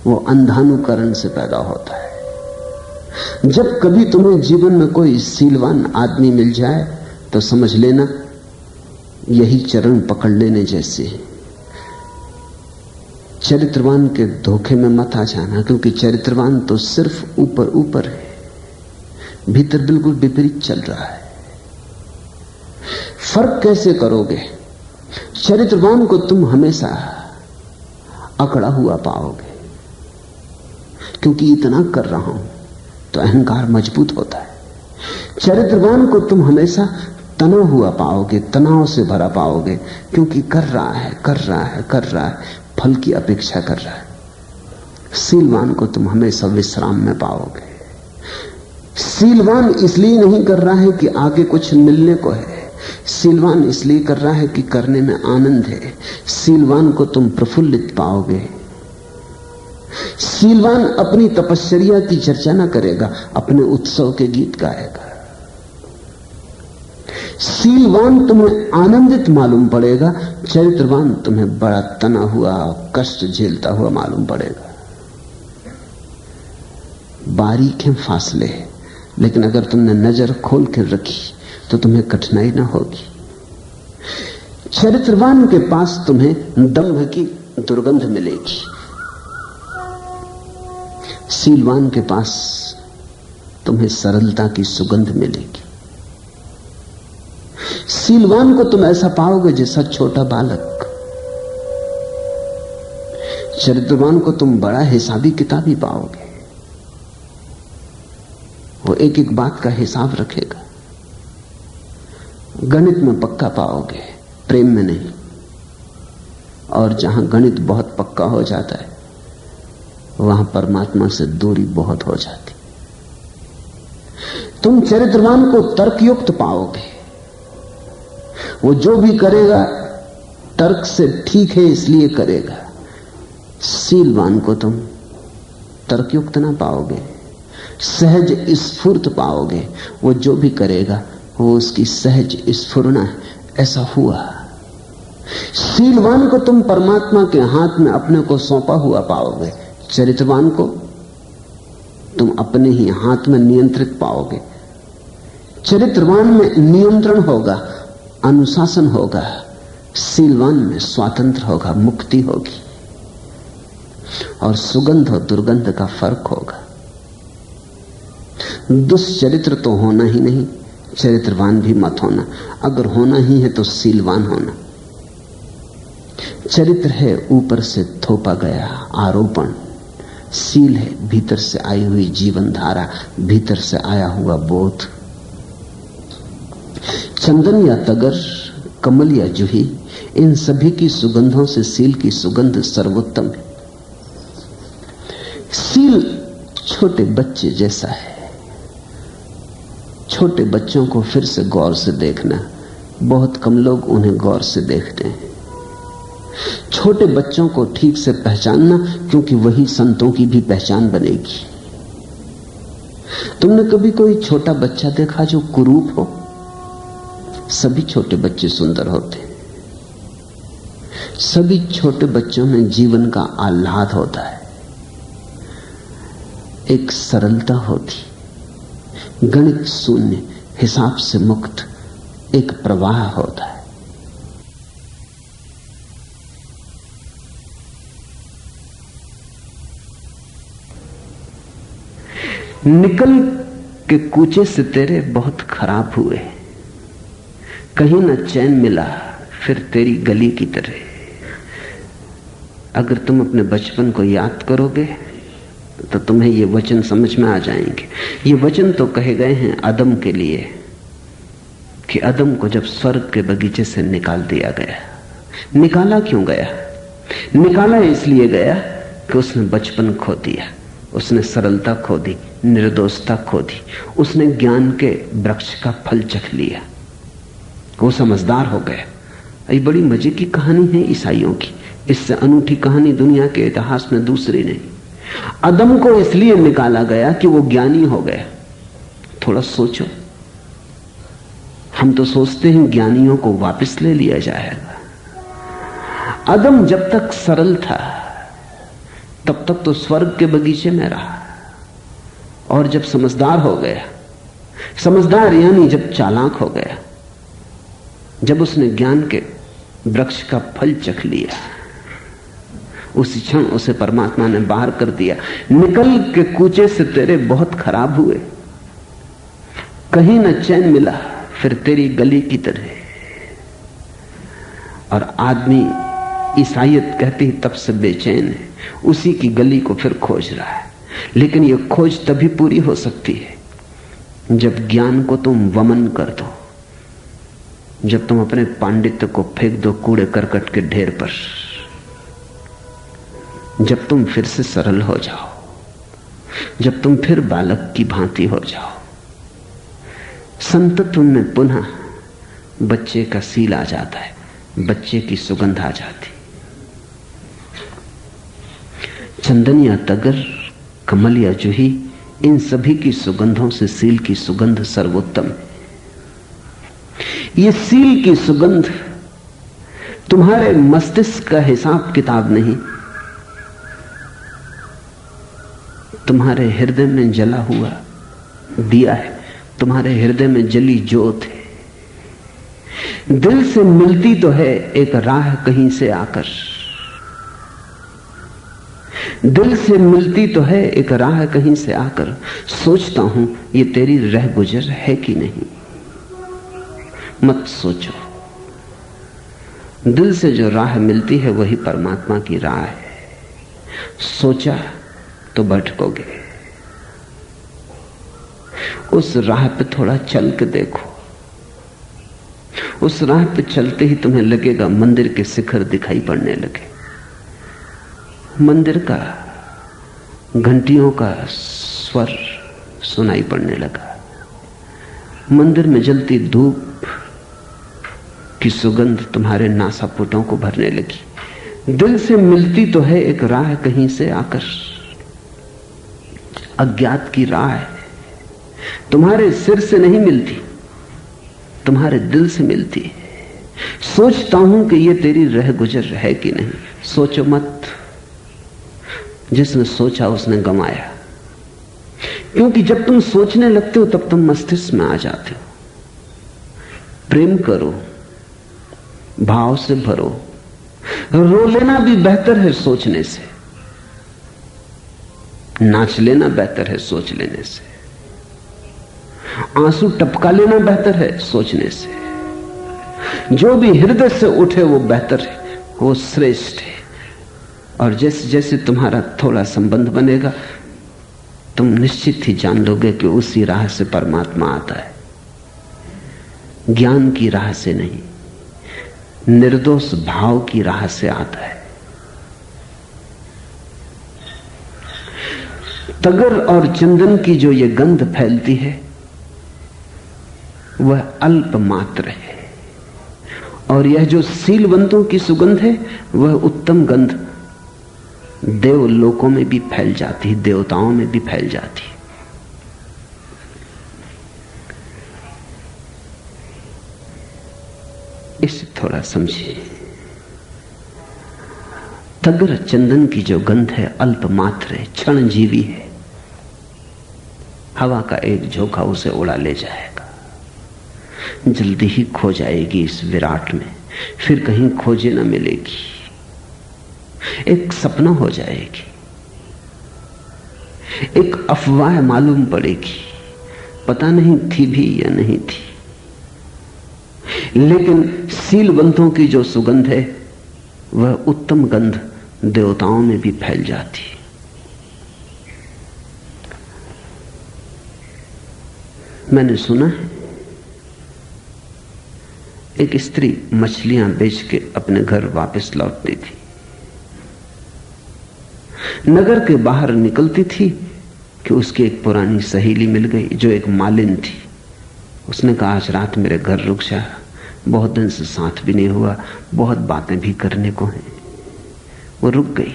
वो अंधानुकरण से पैदा होता है। जब कभी तुम्हें जीवन में कोई सीलवान आदमी मिल जाए तो समझ लेना यही चरण पकड़ लेने जैसे है। चरित्रवान के धोखे में मत आ जाना, क्योंकि चरित्रवान तो सिर्फ ऊपर ऊपर है, भीतर बिल्कुल विपरीत चल रहा है। फर्क कैसे करोगे? चरित्रवान को तुम हमेशा अकड़ा हुआ पाओगे, क्योंकि इतना कर रहा हूं तो अहंकार मजबूत होता है। चरित्रवान को तुम हमेशा तना हुआ पाओगे, तनाव से भरा पाओगे, क्योंकि कर रहा है, फल की अपेक्षा कर रहा है। सीलवान को तुम हमेशा विश्राम में पाओगे। सीलवान इसलिए नहीं कर रहा है कि आगे कुछ मिलने को है, सीलवान इसलिए कर रहा है कि करने में आनंद है। सीलवान को तुम प्रफुल्लित पाओगे। सीलवान अपनी तपश्चर्या की चर्चा न करेगा, अपने उत्सव के गीत गाएगा। सीलवान तुम्हें आनंदित मालूम पड़ेगा, चरित्रवान तुम्हें बड़ा तना हुआ कष्ट झेलता हुआ मालूम पड़ेगा। बारीक है फासले, लेकिन अगर तुमने नजर खोल कर रखी तो तुम्हें कठिनाई ना होगी। चरित्रवान के पास तुम्हें दंभ की दुर्गंध मिलेगी, सीलवान के पास तुम्हें सरलता की सुगंध मिलेगी। सीलवान को तुम ऐसा पाओगे जैसा छोटा बालक, चरित्रवान को तुम बड़ा हिसाबी किताबी पाओगे। वो एक एक बात का हिसाब रखेगा। गणित में पक्का पाओगे, प्रेम में नहीं। और जहां गणित बहुत पक्का हो जाता है वहां परमात्मा से दूरी बहुत हो जाती। तुम चरित्रवान को तर्कयुक्त पाओगे, वो जो भी करेगा तर्क से ठीक है इसलिए करेगा। शीलवान को तुम तर्कयुक्त ना पाओगे, सहज स्फूर्त पाओगे। वो जो भी करेगा वो उसकी सहज स्फुरना है, ऐसा हुआ। शीलवान को तुम परमात्मा के हाथ में अपने को सौंपा हुआ पाओगे, चरित्रवान को तुम अपने ही हाथ में नियंत्रित पाओगे। चरित्रवान में नियंत्रण होगा, अनुशासन होगा, शीलवान में स्वातंत्र होगा, मुक्ति होगी और सुगंध और दुर्गंध का फर्क होगा। दुष्चरित्र तो होना ही नहीं, चरित्रवान भी मत होना। अगर होना ही है तो शीलवान होना। चरित्र है ऊपर से थोपा गया आरोपण, शील है भीतर से आई हुई जीवन धारा, भीतर से आया हुआ बोध। चंदन या तगर, कमल या जूही, इन सभी की सुगंधों से शील की सुगंध सर्वोत्तम है। शील छोटे बच्चे जैसा है। छोटे बच्चों को फिर से गौर से देखना, बहुत कम लोग उन्हें गौर से देखते हैं। छोटे बच्चों को ठीक से पहचानना, क्योंकि वही संतों की भी पहचान बनेगी। तुमने कभी कोई छोटा बच्चा देखा जो कुरूप हो? सभी छोटे बच्चे सुंदर होते हैं। सभी छोटे बच्चों में जीवन का आह्लाद होता है, एक सरलता होती, गणित शून्य, हिसाब से मुक्त एक प्रवाह होता है। निकल के कूचे से तेरे बहुत खराब हुए, कहीं न चैन मिला फिर तेरी गली की तरह। अगर तुम अपने बचपन को याद करोगे तो तुम्हें ये वचन समझ में आ जाएंगे। ये वचन तो कहे गए हैं आदम के लिए कि आदम को जब स्वर्ग के बगीचे से निकाल दिया गया। निकाला क्यों गया? निकाला इसलिए गया कि उसने बचपन खो दिया, उसने सरलता खो दी, निर्दोषता खो दी, उसने ज्ञान के वृक्ष का फल चख लिया, वो समझदार हो गया। ये बड़ी मजे की कहानी है ईसाइयों की, इससे अनूठी कहानी दुनिया के इतिहास में दूसरी नहीं। आदम को इसलिए निकाला गया कि वो ज्ञानी हो गया। थोड़ा सोचो, हम तो सोचते हैं ज्ञानियों को वापस ले लिया जाएगा। आदम जब तक सरल था तब तक तो स्वर्ग के बगीचे में रहा, और जब समझदार हो गया, समझदार यानी जब चालाक हो गया, जब उसने ज्ञान के वृक्ष का फल चख लिया, उसी क्षण उसे परमात्मा ने बाहर कर दिया। निकल के कूचे से तेरे बहुत खराब हुए, कहीं न चैन मिला फिर तेरी गली की तरह। और आदमी ईसाइयत कहती तब से बेचैन है, उसी की गली को फिर खोज रहा है। लेकिन यह खोज तभी पूरी हो सकती है जब ज्ञान को तुम वमन कर दो, जब तुम अपने पांडित्य को फेंक दो कूड़े करकट के ढेर पर, जब तुम फिर से सरल हो जाओ, जब तुम फिर बालक की भांति हो जाओ। संतत्व में पुनः बच्चे का सील आ जाता है, बच्चे की सुगंध आ जाती। चंदन या तगर, कमल या जूही, इन सभी की सुगंधों से सील की सुगंध सर्वोत्तम है। ये सील की सुगंध तुम्हारे मस्तिष्क का हिसाब किताब नहीं, तुम्हारे हृदय में जला हुआ दिया है, तुम्हारे हृदय में जली ज्योत है। दिल से मिलती तो है एक राह कहीं से आकर, दिल से मिलती तो है एक राह कहीं से आकर। सोचता हूं ये तेरी रह गुजर है कि नहीं। मत सोचो, दिल से जो राह मिलती है वही परमात्मा की राह है। सोचा तो भटकोगे, उस राह पे थोड़ा चल के देखो, उस राह पे चलते ही तुम्हें लगेगा मंदिर के शिखर दिखाई पड़ने लगे, मंदिर का घंटियों का स्वर सुनाई पड़ने लगा, मंदिर में जलती धूप की सुगंध तुम्हारे नासापुटों को भरने लगी। दिल से मिलती तो है एक राह कहीं से आकर, अज्ञात की राह है, तुम्हारे सिर से नहीं मिलती, तुम्हारे दिल से मिलती है। सोचता हूं कि ये तेरी रह गुजर है कि नहीं। सोचो मत, जिसने सोचा उसने गंवाया, क्योंकि जब तुम सोचने लगते हो तब तुम मस्तिष्क में आ जाते हो। प्रेम करो, भाव से भरो, रो लेना भी बेहतर है सोचने से, नाच लेना बेहतर है सोच लेने से, आंसू टपका लेना बेहतर है सोचने से। जो भी हृदय से उठे वो बेहतर है, वो श्रेष्ठ है। और जैसे जैसे तुम्हारा थोड़ा संबंध बनेगा, तुम निश्चित ही जान लोगे कि उसी राह से परमात्मा आता है, ज्ञान की राह से नहीं, निर्दोष भाव की राह से आता है। तगर और चंदन की जो ये गंध फैलती है वह अल्प मात्र है, और यह जो सीलवंतों की सुगंध है वह उत्तम गंध देवलोकों में भी फैल जाती है, देवताओं में भी फैल जाती है। इसे थोड़ा समझिए। तगर चंदन की जो गंध है अल्प मात्र है, क्षण जीवी है, हवा का एक झोंका उसे उड़ा ले जाएगा, जल्दी ही खो जाएगी इस विराट में, फिर कहीं खोजे न मिलेगी, एक सपना हो जाएगी, एक अफवाह मालूम पड़ेगी, पता नहीं थी भी या नहीं थी। लेकिन सीलवंतों की जो सुगंध है वह उत्तम गंध देवताओं में भी फैल जाती है। मैंने सुना है एक स्त्री मछलियां बेच के अपने घर वापस लौटती थी, नगर के बाहर निकलती थी कि उसकी एक पुरानी सहेली मिल गई जो एक मालिन थी। उसने कहा आज रात मेरे घर रुक जा, बहुत दिन से साथ भी नहीं हुआ, बहुत बातें भी करने को हैं। वो रुक गई।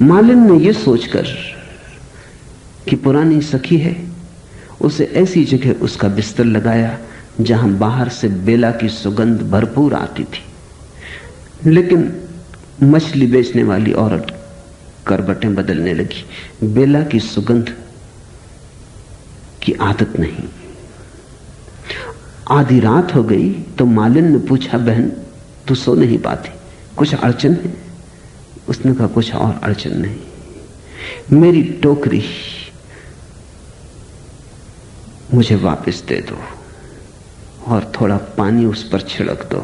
मालिन ने यह सोचकर कि पुरानी सखी है, उसे ऐसी जगह उसका बिस्तर लगाया जहां बाहर से बेला की सुगंध भरपूर आती थी। लेकिन मछली बेचने वाली औरत करवटें बदलने लगी, बेला की सुगंध की आदत नहीं। आधी रात हो गई तो मालिन ने पूछा, बहन तू सो नहीं पाती, कुछ अड़चन है? उसने कहा कुछ और अड़चन नहीं, मेरी टोकरी मुझे वापस दे दो और थोड़ा पानी उस पर छिड़क दो,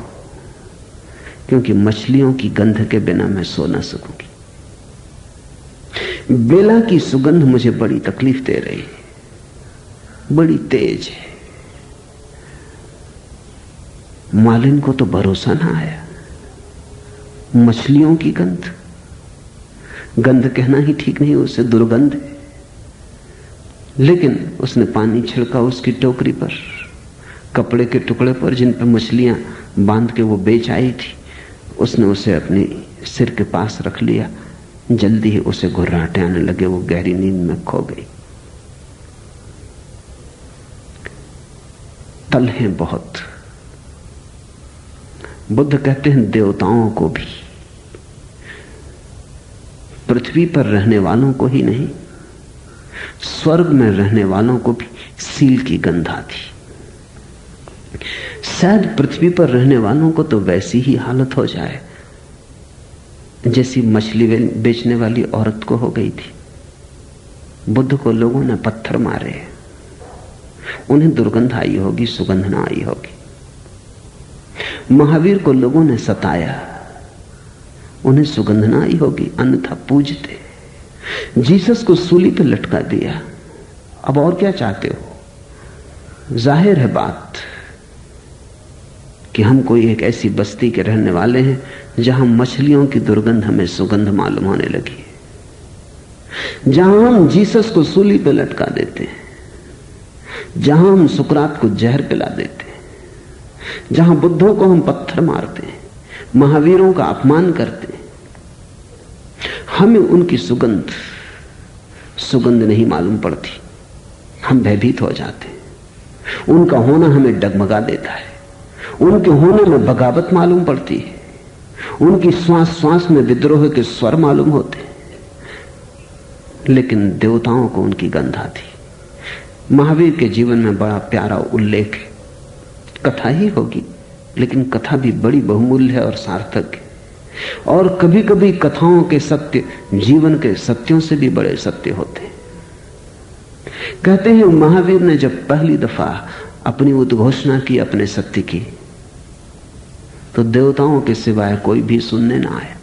क्योंकि मछलियों की गंध के बिना मैं सो ना सकूंगी। बेला की सुगंध मुझे बड़ी तकलीफ दे रही है, बड़ी तेज है। मालिन को तो भरोसा ना आया, मछलियों की गंध, गंध कहना ही ठीक नहीं, उससे दुर्गंध है। लेकिन उसने पानी छिड़का उसकी टोकरी पर, कपड़े के टुकड़े पर जिन पर मछलियां बांध के वो बेच आई थी। उसने उसे अपने सिर के पास रख लिया। जल्दी ही उसे घुर्राटे आने लगे, वो गहरी नींद में खो गई। तल हैं बहुत। बुद्ध कहते हैं देवताओं को भी, पृथ्वी पर रहने वालों को ही नहीं, स्वर्ग में रहने वालों को भी सील की गंध आती। शायद पृथ्वी पर रहने वालों को तो वैसी ही हालत हो जाए जैसी मछली बेचने वाली औरत को हो गई थी। बुद्ध को लोगों ने पत्थर मारे, उन्हें दुर्गंध आई होगी, सुगंध ना आई होगी। महावीर को लोगों ने सताया, उन्हें सुगंध ना आई होगी, अन्यथा पूजते। जीसस को सूली पे लटका दिया, अब और क्या चाहते हो? जाहिर है बात कि हम कोई एक ऐसी बस्ती के रहने वाले हैं जहां मछलियों की दुर्गंध हमें सुगंध मालूम होने लगी है, जहां हम जीसस को सूली पे लटका देते हैं, जहां हम सुकरात को जहर पिला देते हैं, जहां बुद्धों को हम पत्थर मारते हैं, महावीरों का अपमान करते हैं, हमें उनकी सुगंध नहीं मालूम पड़ती। हम भयभीत हो जाते हैं। उनका होना हमें डगमगा देता है। उनके होने में बगावत मालूम पड़ती है। उनकी श्वास श्वास में विद्रोह के स्वर मालूम होते हैं। लेकिन देवताओं को उनकी गंध आती। महावीर के जीवन में बड़ा प्यारा उल्लेख है। कथा ही होगी, लेकिन कथा भी बड़ी बहुमूल्य है और सार्थक है। और कभी कभी कथाओं के सत्य जीवन के सत्यों से भी बड़े सत्य होते हैं। कहते हैं महावीर ने जब पहली दफा अपनी उद्घोषणा की अपने सत्य की, तो देवताओं के सिवाय कोई भी सुनने ना आया।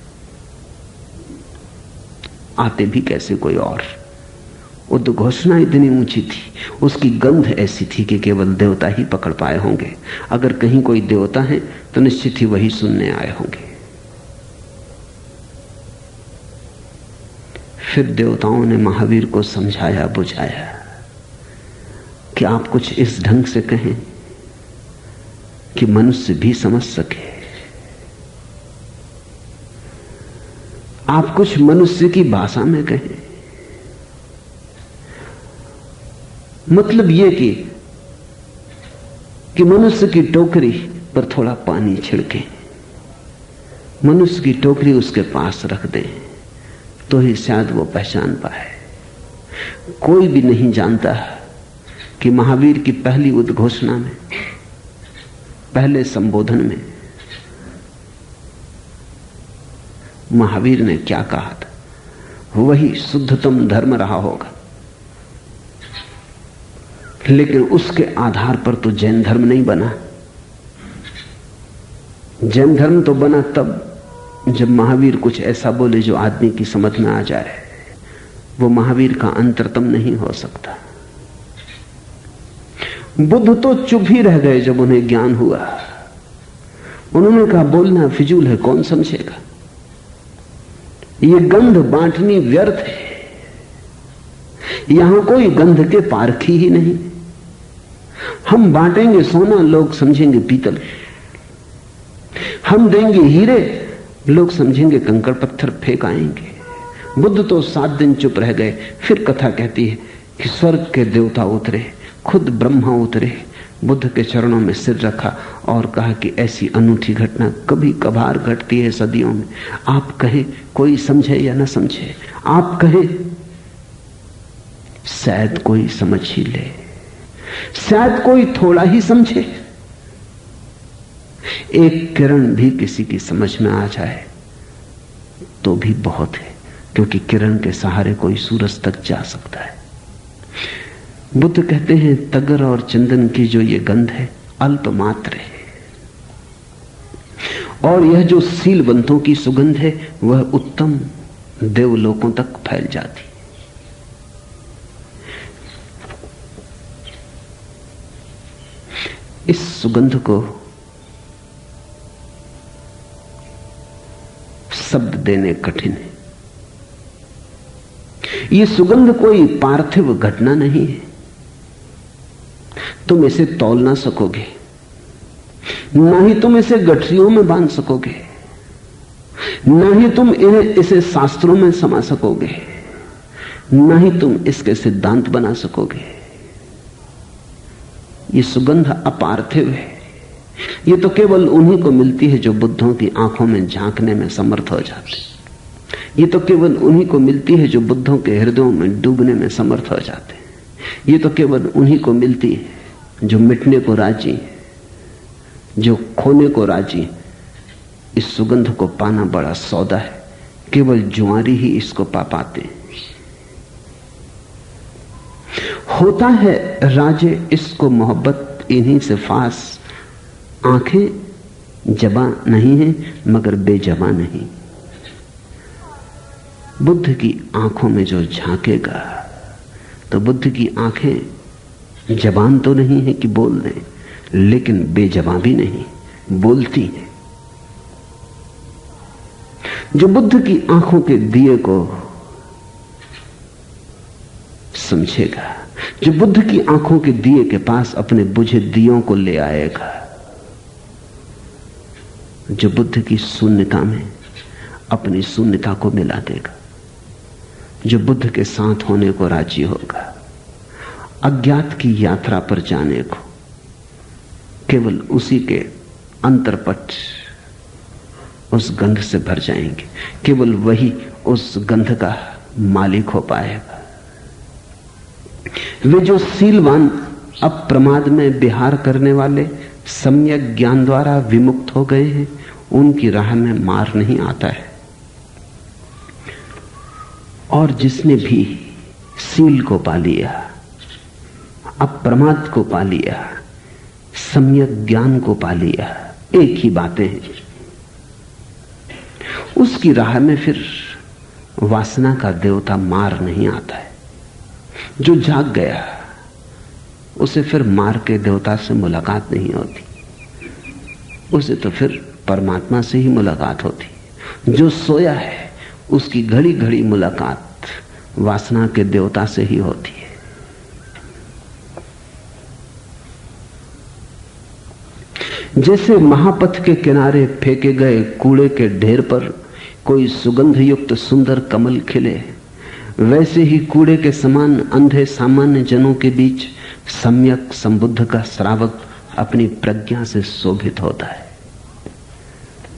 आते भी कैसे कोई और। उद्घोषणा इतनी ऊंची थी, उसकी गंध ऐसी थी कि केवल देवता ही पकड़ पाए होंगे। अगर कहीं कोई देवता है तो निश्चित ही वही सुनने आए होंगे। फिर देवताओं ने महावीर को समझाया बुझाया कि आप कुछ इस ढंग से कहें कि मनुष्य भी समझ सके। आप कुछ मनुष्य की भाषा में कहें। मतलब यह कि मनुष्य की टोकरी पर थोड़ा पानी छिड़के, मनुष्य की टोकरी उसके पास रख दें, तो ही शायद वो पहचान पाए। कोई भी नहीं जानता कि महावीर की पहली उद्घोषणा में, पहले संबोधन में महावीर ने क्या कहा था। वही शुद्धतम धर्म रहा होगा, लेकिन उसके आधार पर तो जैन धर्म नहीं बना। जैन धर्म तो बना तब जब महावीर कुछ ऐसा बोले जो आदमी की समझ में आ जाए। वो महावीर का अंतरतम नहीं हो सकता। बुद्ध तो चुप ही रह गए जब उन्हें ज्ञान हुआ। उन्होंने कहा बोलना फिजूल है, कौन समझेगा। ये गंध बांटनी व्यर्थ है। यहां कोई गंध के पारखी ही नहीं। हम बांटेंगे सोना, लोग समझेंगे पीतल। हम देंगे हीरे, लोग समझेंगे कंकड़ पत्थर फेंक आएंगे। बुद्ध तो 7 दिन चुप रह गए। फिर कथा कहती है कि स्वर्ग के देवता उतरे, खुद ब्रह्मा उतरे, बुद्ध के चरणों में सिर रखा और कहा कि ऐसी अनूठी घटना कभी कभार घटती है सदियों में। आप कहें कोई समझे या ना समझे, आप कहें शायद कोई समझ ही ले, शायद कोई थोड़ा ही समझे। एक किरण भी किसी की समझ में आ जाए तो भी बहुत है, क्योंकि किरण के सहारे कोई सूरज तक जा सकता है। बुद्ध कहते हैं तगर और चंदन की जो ये गंध है अल्प मात्र है, और यह जो सीलबंतों की सुगंध है वह उत्तम देवलोकों तक फैल जाती। इस सुगंध को शब्द देने कठिन है। यह सुगंध कोई पार्थिव घटना नहीं है। तुम इसे तौल ना सकोगे, ना ही तुम इसे गठरियों में बांध सकोगे, ना ही तुम इसे शास्त्रों में समा सकोगे, ना ही तुम इसके सिद्धांत बना सकोगे। यह सुगंध अपार्थिव है। ये तो केवल उन्हीं को मिलती है जो बुद्धों की आंखों में झांकने में समर्थ हो जाते। ये तो केवल उन्हीं को मिलती है जो बुद्धों के हृदयों में डूबने में समर्थ हो जाते। ये तो केवल उन्हीं को मिलती है जो मिटने को राजी, जो खोने को राजी। इस सुगंध को पाना बड़ा सौदा है, केवल जुआरी ही इसको पा पाते। होता है राजे इसको मोहब्बत इन्हीं से फास, आंखें जबा नहीं है मगर बेजबा नहीं। बुद्ध की आंखों में जो झांकेगा तो बुद्ध की आंखें जबान तो नहीं है कि बोल दें, लेकिन बेजबा भी नहीं, बोलती हैं। जो बुद्ध की आंखों के दिए को समझेगा, जो बुद्ध की आंखों के दिए के पास अपने बुझे दियों को ले आएगा, जो बुद्ध की शून्यता में अपनी शून्यता को मिला देगा, जो बुद्ध के साथ होने को राजी होगा, अज्ञात की यात्रा पर जाने को, केवल उसी के अंतरपट उस गंध से भर जाएंगे, केवल वही उस गंध का मालिक हो पाएगा। वे जो सीलवान अप्रमाद में विहार करने वाले सम्यक ज्ञान द्वारा विमुक्त हो गए हैं, उनकी राह में मार नहीं आता है। और जिसने भी सील को पा लिया, अप्रमाद को पा लिया, सम्यक ज्ञान को पा लिया, एक ही बातें हैं, उसकी राह में फिर वासना का देवता मार नहीं आता है। जो जाग गया उसे फिर मार के देवता से मुलाकात नहीं होती, उसे तो फिर परमात्मा से ही मुलाकात होती। जो सोया है उसकी घड़ी घड़ी मुलाकात वासना के देवता से ही होती है। जैसे महापथ के किनारे फेंके गए कूड़े के ढेर पर कोई सुगंध युक्त सुंदर कमल खिले, वैसे ही कूड़े के समान अंधे सामान्य जनों के बीच सम्यक संबुद्ध का श्रावक अपनी प्रज्ञा से शोभित होता है।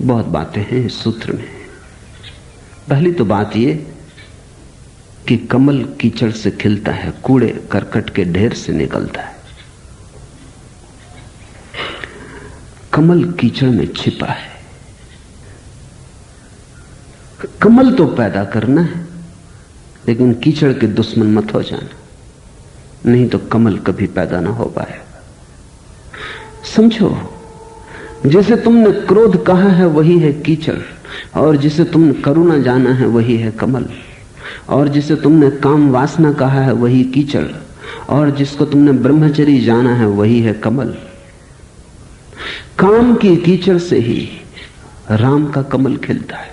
बहुत बातें हैं इस सूत्र में। पहली तो बात यह कि कमल कीचड़ से खिलता है, कूड़े करकट के ढेर से निकलता है। कमल कीचड़ में छिपा है। कमल तो पैदा करना है, लेकिन कीचड़ के दुश्मन मत हो जाना, नहीं तो कमल कभी पैदा ना हो पाएगा। समझो, जिसे तुमने क्रोध कहा है वही है कीचड़, और जिसे तुमने करुणा जाना है वही है कमल, और जिसे तुमने काम वासना कहा है वही कीचड़, और जिसको तुमने ब्रह्मचर्य जाना है वही है कमल। काम की कीचड़ से ही राम का कमल खिलता है,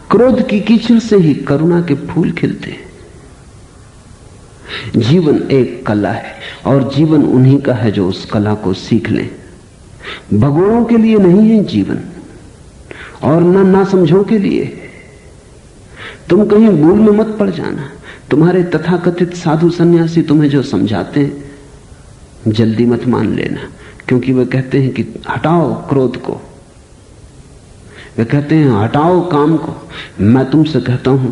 क्रोध की कीचड़ से ही करुणा के फूल खिलते हैं। जीवन एक कला है, और जीवन उन्हीं का है जो उस कला को सीख लें। भगोड़ों के लिए नहीं है जीवन, और ना समझों के लिए। तुम कहीं भूल में मत पड़ जाना। तुम्हारे तथाकथित साधु सन्यासी तुम्हें जो समझाते हैं जल्दी मत मान लेना, क्योंकि वे कहते हैं कि हटाओ क्रोध को, वे कहते हैं हटाओ काम को। मैं तुमसे कहता हूं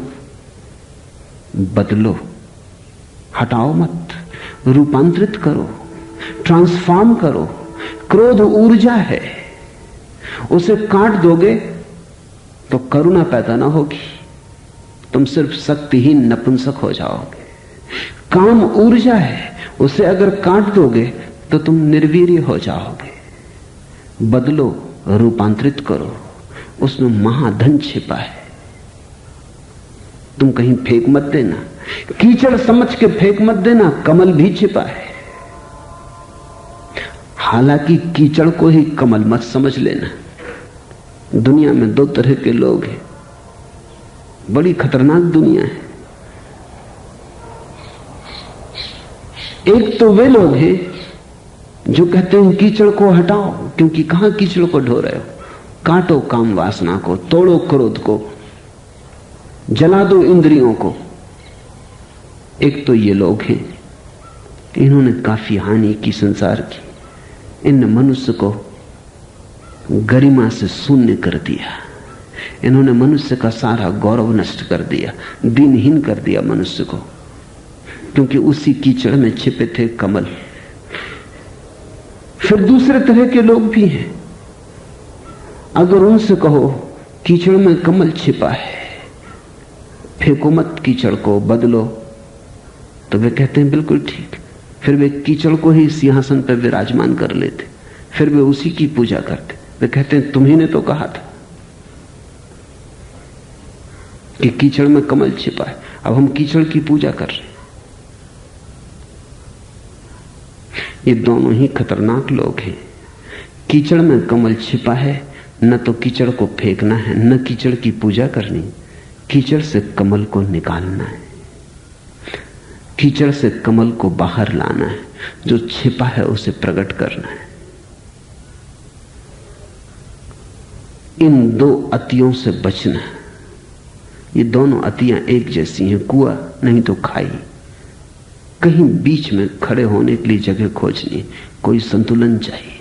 बदलो, हटाओ मत, रूपांतरित करो, ट्रांसफॉर्म करो। क्रोध ऊर्जा है, उसे काट दोगे तो करुणा पैदा ना होगी, तुम सिर्फ शक्तिहीन नपुंसक हो जाओगे। काम ऊर्जा है, उसे अगर काट दोगे तो तुम निर्वीर्य हो जाओगे। बदलो, रूपांतरित करो, उसमें महाधन छिपा है। तुम कहीं फेंक मत देना, कीचड़ समझ के फेंक मत देना, कमल भी छिपा है। हालांकि कीचड़ को ही कमल मत समझ लेना। दुनिया में दो तरह के लोग हैं, बड़ी खतरनाक दुनिया है। एक तो वे लोग हैं जो कहते हैं कीचड़ को हटाओ, क्योंकि कहां कीचड़ को ढो रहे हो। काटो काम वासना को, तोड़ो क्रोध को, जला दो इंद्रियों को। एक तो ये लोग हैं, इन्होंने काफी हानि की संसार की। इन मनुष्य को गरिमा से शून्य कर दिया, इन्होंने मनुष्य का सारा गौरव नष्ट कर दिया, दीनहीन कर दिया मनुष्य को, क्योंकि उसी कीचड़ में छिपे थे कमल। फिर दूसरे तरह के लोग भी हैं, अगर उनसे कहो कीचड़ में कमल छिपा है, फेंको मत कीचड़ को, बदलो, तो वे कहते हैं बिल्कुल ठीक। फिर वे कीचड़ को ही सिंहासन पर विराजमान कर लेते, फिर वे उसी की पूजा करते। वे कहते हैं तुम्ही ने तो कहा था कि कीचड़ में कमल छिपा है, अब हम कीचड़ की पूजा कर रहे हैं। ये दोनों ही खतरनाक लोग हैं। कीचड़ में कमल छिपा है, न तो कीचड़ को फेंकना है, न कीचड़ की पूजा करनी, कीचड़ से कमल को निकालना है, कीचड़ से कमल को बाहर लाना है, जो छिपा है उसे प्रकट करना है। इन दो अतियों से बचना है। ये दोनों अतियां एक जैसी हैं, कुआं नहीं तो खाई। कहीं बीच में खड़े होने के लिए जगह खोजनी, कोई संतुलन चाहिए।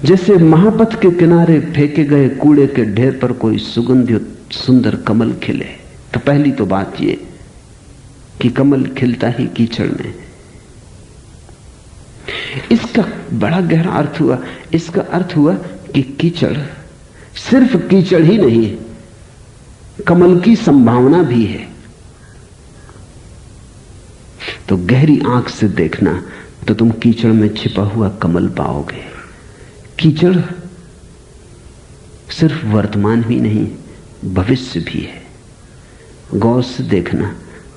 जैसे महापथ के किनारे फेंके गए कूड़े के ढेर पर कोई सुगंधित सुंदर कमल खिले, तो पहली तो बात ये कि कमल खिलता ही कीचड़ में। इसका बड़ा गहरा अर्थ हुआ। इसका अर्थ हुआ कि कीचड़ सिर्फ कीचड़ ही नहीं है, कमल की संभावना भी है। तो गहरी आंख से देखना तो तुम कीचड़ में छिपा हुआ कमल पाओगे। कीचड़ सिर्फ वर्तमान ही नहीं, भविष्य भी है। गौर से देखना,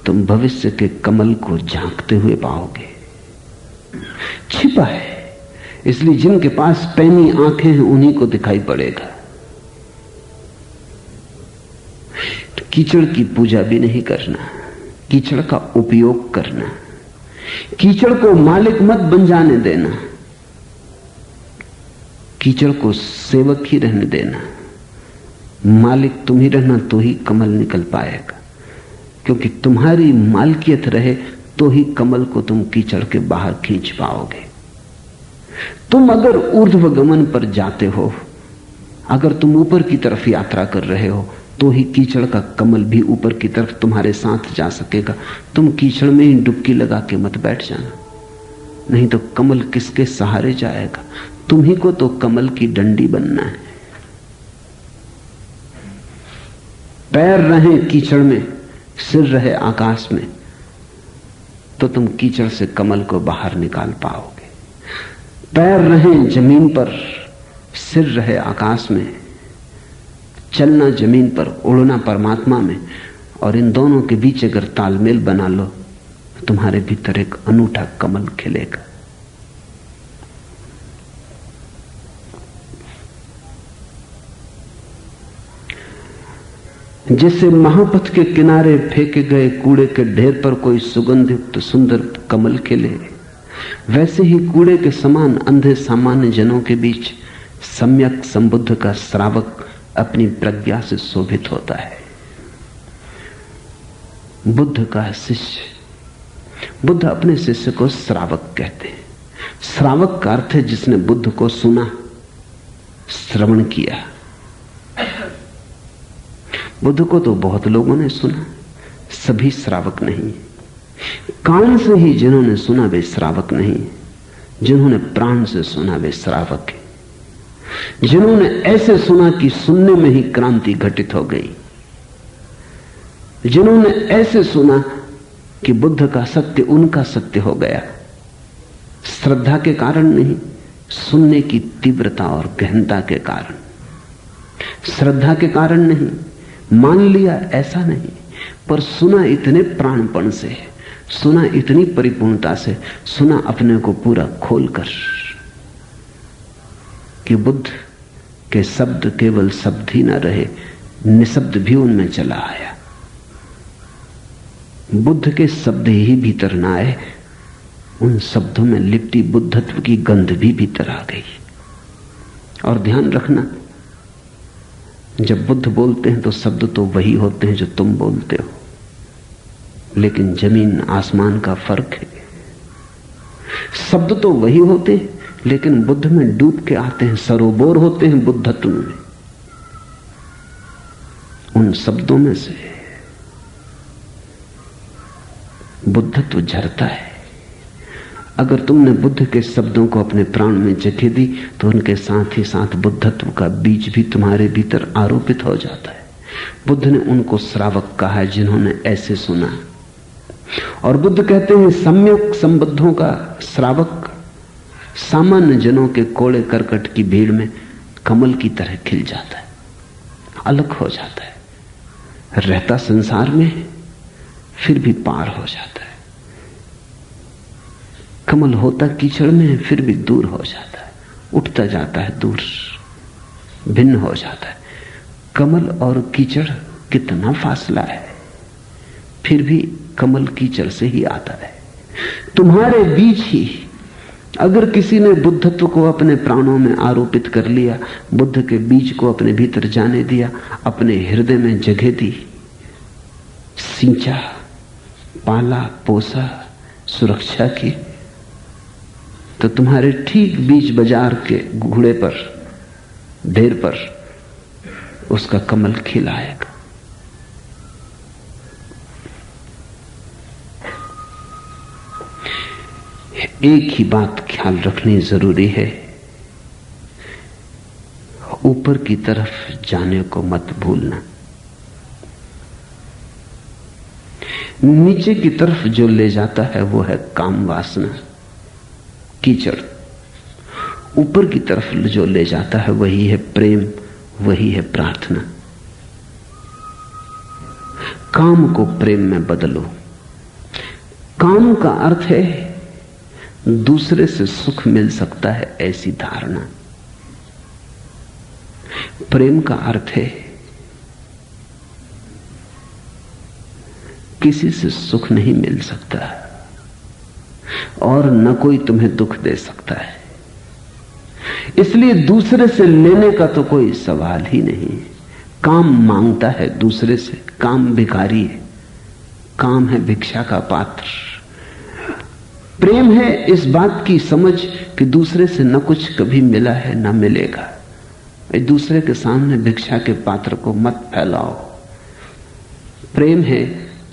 तुम भविष्य के कमल को झांकते हुए पाओगे। छिपा है, इसलिए जिनके पास पैनी आंखें हैं उन्हीं को दिखाई पड़ेगा। कीचड़ की पूजा भी नहीं करना, कीचड़ का उपयोग करना। कीचड़ को मालिक मत बन जाने देना, कीचड़ को सेवक ही रहने देना। मालिक तुम ही रहना तो ही कमल निकल पाएगा, क्योंकि तुम्हारी मालकियत रहे तो ही कमल को तुम कीचड़ के बाहर खींच पाओगे। तुम अगर ऊर्ध्वगमन पर जाते हो, अगर तुम ऊपर की तरफ यात्रा कर रहे हो, तो ही कीचड़ का कमल भी ऊपर की तरफ तुम्हारे साथ जा सकेगा। तुम कीचड़ में ही डुबकी लगा के मत बैठ जाना, नहीं तो कमल किसके सहारे जाएगा। तुम्ही को तो कमल की डंडी बनना है। पैर रहे कीचड़ में, सिर रहे आकाश में, तो तुम कीचड़ से कमल को बाहर निकाल पाओगे। पैर रहे जमीन पर, सिर रहे आकाश में, चलना जमीन पर, उड़ना परमात्मा में, और इन दोनों के बीच अगर तालमेल बना लो, तुम्हारे भीतर एक अनूठा कमल खिलेगा। जैसे महापथ के किनारे फेंके गए कूड़े के ढेर पर कोई सुगंधित सुंदर कमल खिले, वैसे ही कूड़े के समान अंधे सामान्य जनों के बीच सम्यक संबुद्ध का श्रावक अपनी प्रज्ञा से शोभित होता है। बुद्ध का शिष्य, बुद्ध अपने शिष्य को श्रावक कहते हैं। श्रावक का अर्थ है जिसने बुद्ध को सुना, श्रवण किया। बुद्ध को तो बहुत लोगों ने सुना, सभी श्रावक नहीं। कान से ही जिन्होंने सुना वे श्रावक नहीं, जिन्होंने प्राण से सुना वे श्रावक है। जिन्होंने ऐसे सुना कि सुनने में ही क्रांति घटित हो गई, जिन्होंने ऐसे सुना कि बुद्ध का सत्य उनका सत्य हो गया, श्रद्धा के कारण नहीं, सुनने की तीव्रता और गहनता के कारण। श्रद्धा के कारण नहीं, मान लिया ऐसा नहीं, पर सुना इतने प्राणपण से, सुना इतनी परिपूर्णता से, सुना अपने को पूरा खोलकर कि बुद्ध के शब्द केवल शब्द ही न रहे, निशब्द भी उनमें चला आया। बुद्ध के शब्द ही भीतर न आए, उन शब्दों में लिपटी बुद्धत्व की गंध भी भीतर आ गई। और ध्यान रखना, जब बुद्ध बोलते हैं तो शब्द तो वही होते हैं जो तुम बोलते हो, लेकिन जमीन आसमान का फर्क है। शब्द तो वही होते हैं, लेकिन बुद्ध में डूब के आते हैं, सरोबोर होते हैं बुद्धत्व में। उन शब्दों में से बुद्धत्व झरता है। अगर तुमने बुद्ध के शब्दों को अपने प्राण में जगह दी, तो उनके साथ ही साथ बुद्धत्व का बीज भी तुम्हारे भीतर आरोपित हो जाता है। बुद्ध ने उनको श्रावक कहा है जिन्होंने ऐसे सुना, और बुद्ध कहते हैं सम्यक संबद्धों का श्रावक सामान्य जनों के कोड़े करकट की भीड़ में कमल की तरह खिल जाता है, अलग हो जाता है, रहता संसार में फिर भी पार हो जाता है। कमल होता कीचड़ में है, फिर भी दूर हो जाता है। उठता जाता है, दूर भिन्न हो जाता है। कमल और कीचड़ कितना फासला है, फिर भी कमल कीचड़ से ही आता है। तुम्हारे बीच ही अगर किसी ने बुद्धत्व को अपने प्राणों में आरोपित कर लिया, बुद्ध के बीज को अपने भीतर जाने दिया, अपने हृदय में जगह दी, सींचा, पाला, पोसा, सुरक्षा की, तो तुम्हारे ठीक बीच बाजार के घोड़े पर, ढेर पर उसका कमल खिलाएगा। एक ही बात ख्याल रखनी जरूरी है, ऊपर की तरफ जाने को मत भूलना। नीचे की तरफ जो ले जाता है वो है काम वासना, कीचड़। ऊपर की तरफ जो ले जाता है वही है प्रेम, वही है प्रार्थना। काम को प्रेम में बदलो। काम का अर्थ है दूसरे से सुख मिल सकता है ऐसी धारणा। प्रेम का अर्थ है किसी से सुख नहीं मिल सकता और न कोई तुम्हें दुख दे सकता है, इसलिए दूसरे से लेने का तो कोई सवाल ही नहीं। काम मांगता है दूसरे से, काम भिखारी है, काम है भिक्षा का पात्र। प्रेम है इस बात की समझ कि दूसरे से न कुछ कभी मिला है न मिलेगा। एक दूसरे के सामने भिक्षा के पात्र को मत फैलाओ। प्रेम है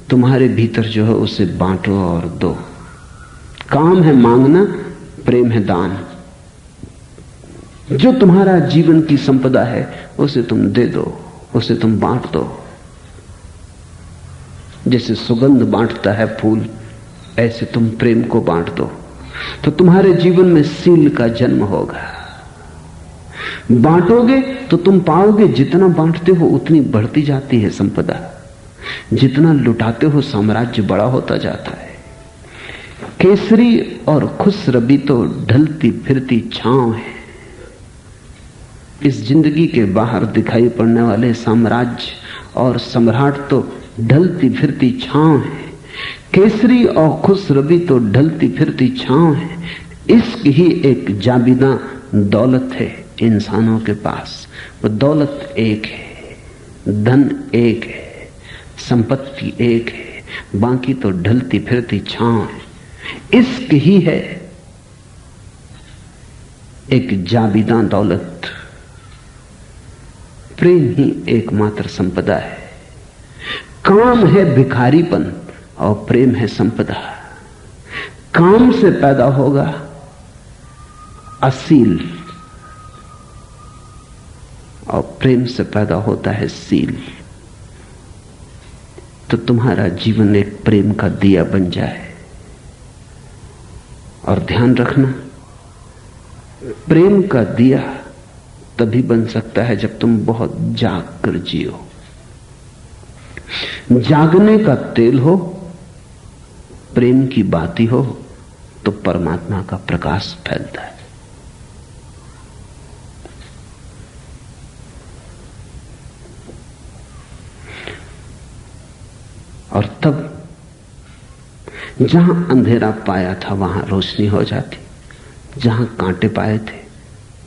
तुम्हारे भीतर जो है उसे बांटो और दो। काम है मांगना, प्रेम है दान। जो तुम्हारा जीवन की संपदा है उसे तुम दे दो, उसे तुम बांट दो। जैसे सुगंध बांटता है फूल, ऐसे तुम प्रेम को बांट दो, तो तुम्हारे जीवन में सील का जन्म होगा। बांटोगे तो तुम पाओगे, जितना बांटते हो उतनी बढ़ती जाती है संपदा, जितना लुटाते हो साम्राज्य बड़ा होता जाता है। केसरी और खुशरबी तो ढलती फिरती छांव है। इस जिंदगी के बाहर दिखाई पड़ने वाले साम्राज्य और सम्राट तो ढलती फिरती छांव है। केसरी और खुशरबी तो ढलती फिरती छांव है। इश्क ही एक जाबिदा दौलत है इंसानों के पास। वो दौलत एक है, धन एक है, संपत्ति एक है, बाकी तो ढलती फिरती छांव है। इश्क ही है एक जाबिदा दौलत। प्रेम ही एकमात्र संपदा है। काम है भिखारीपन और प्रेम है संपदा। काम से पैदा होगा असील और प्रेम से पैदा होता है सील। तो तुम्हारा जीवन एक प्रेम का दिया बन जाए। और ध्यान रखना, प्रेम का दिया तभी बन सकता है जब तुम बहुत जाग कर जियो। जागने का तेल हो, प्रेम की बाती हो, तो परमात्मा का प्रकाश फैलता है। और तब जहां अंधेरा पाया था वहां रोशनी हो जाती, जहां कांटे पाए थे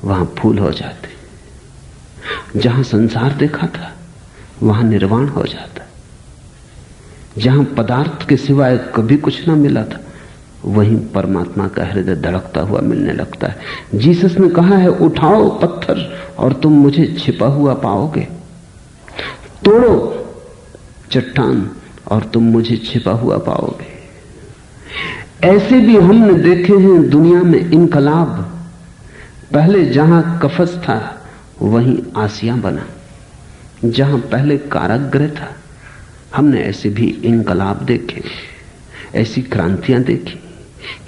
वहां फूल हो जाते, जहां संसार देखा था वहां निर्वाण हो जाता, जहां पदार्थ के सिवाय कभी कुछ ना मिला था वहीं परमात्मा का हृदय धड़कता हुआ मिलने लगता है। जीसस ने कहा है, उठाओ पत्थर और तुम मुझे छिपा हुआ पाओगे, तोड़ो चट्टान और तुम मुझे छिपा हुआ पाओगे। ऐसे भी हमने देखे हैं दुनिया में इनकलाब। पहले जहां कफस था वहीं आसिया बना, जहां पहले कारागृह था हमने ऐसे भी इनकलाब देखे, ऐसी क्रांतियां देखी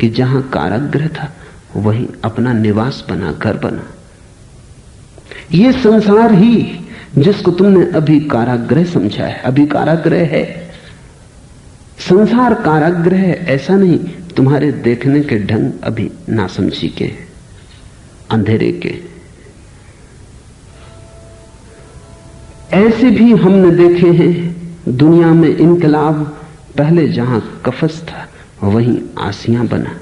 कि जहां कारागृह था वहीं अपना निवास बना, घर बना। ये संसार ही जिसको तुमने अभी कारागृह समझा है, अभी कारागृह है। संसार कारागृह है ऐसा नहीं, तुम्हारे देखने के ढंग अभी नासमझी के। अंधेरे के। ऐसे भी हमने देखे हैं दुनिया में इनकलाब। पहले जहां कफस था वहीं आसियां बना।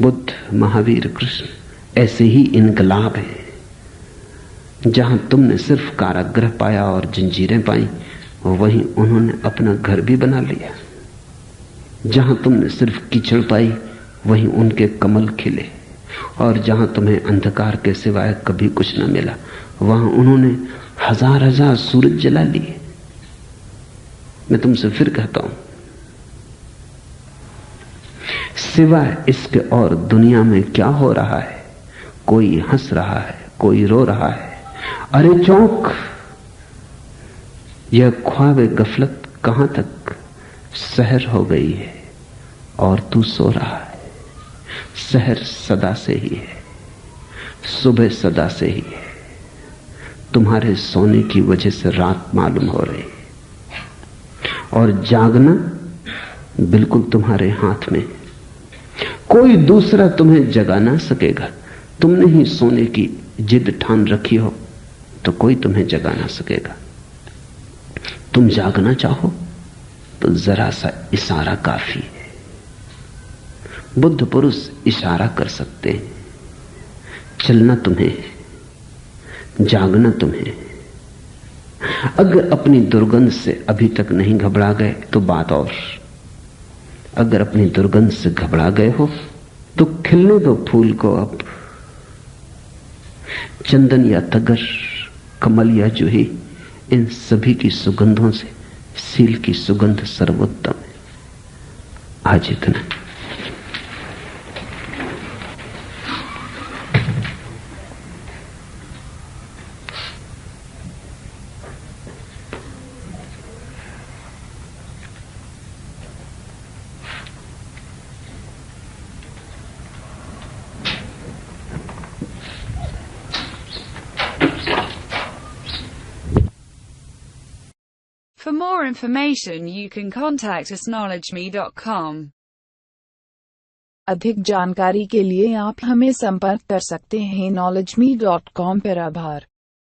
बुद्ध, महावीर, कृष्ण ऐसे ही इनकलाब है। जहां तुमने सिर्फ कारागृह पाया और जंजीरें पाई, वहीं उन्होंने अपना घर भी बना लिया। जहां तुमने सिर्फ कीचड़ पाई, वहीं उनके कमल खिले। और जहां तुम्हें अंधकार के सिवाय कभी कुछ न मिला, वहां उन्होंने हजार हजार सूरज जला लिए। मैं तुमसे फिर कहता हूं, सिवाय इसके और दुनिया में क्या हो रहा है? कोई हंस रहा है, कोई रो रहा है। अरे चौंक, यह ख्वाब गफलत कहां तक? सहर हो गई है और तू सो रहा है। सहर सदा से ही है, सुबह सदा से ही है। तुम्हारे सोने की वजह से रात मालूम हो रही है, और जागना बिल्कुल तुम्हारे हाथ में। कोई दूसरा तुम्हें जगा ना सकेगा। तुमने ही सोने की जिद ठान रखी हो तो कोई तुम्हें जगा ना सकेगा। तुम जागना चाहो तो जरा सा इशारा काफी है। बुद्ध पुरुष इशारा कर सकते हैं। चलना तुम्हें, जागना तुम्हें। अगर अपनी दुर्गंध से अभी तक नहीं घबरा गए तो बात और। अगर अपनी दुर्गंध से घबरा गए हो तो खिलने दो फूल को। अब चंदन या तगर, कमल या जूही, इन सभी की सुगंधों से सील की सुगंध सर्वोत्तम है। आज इतना। For more information you can contact us knowledgeme.com. अधिक जानकारी के लिए आप हमें संपर्क कर सकते हैं knowledgeme.com पर। आभार।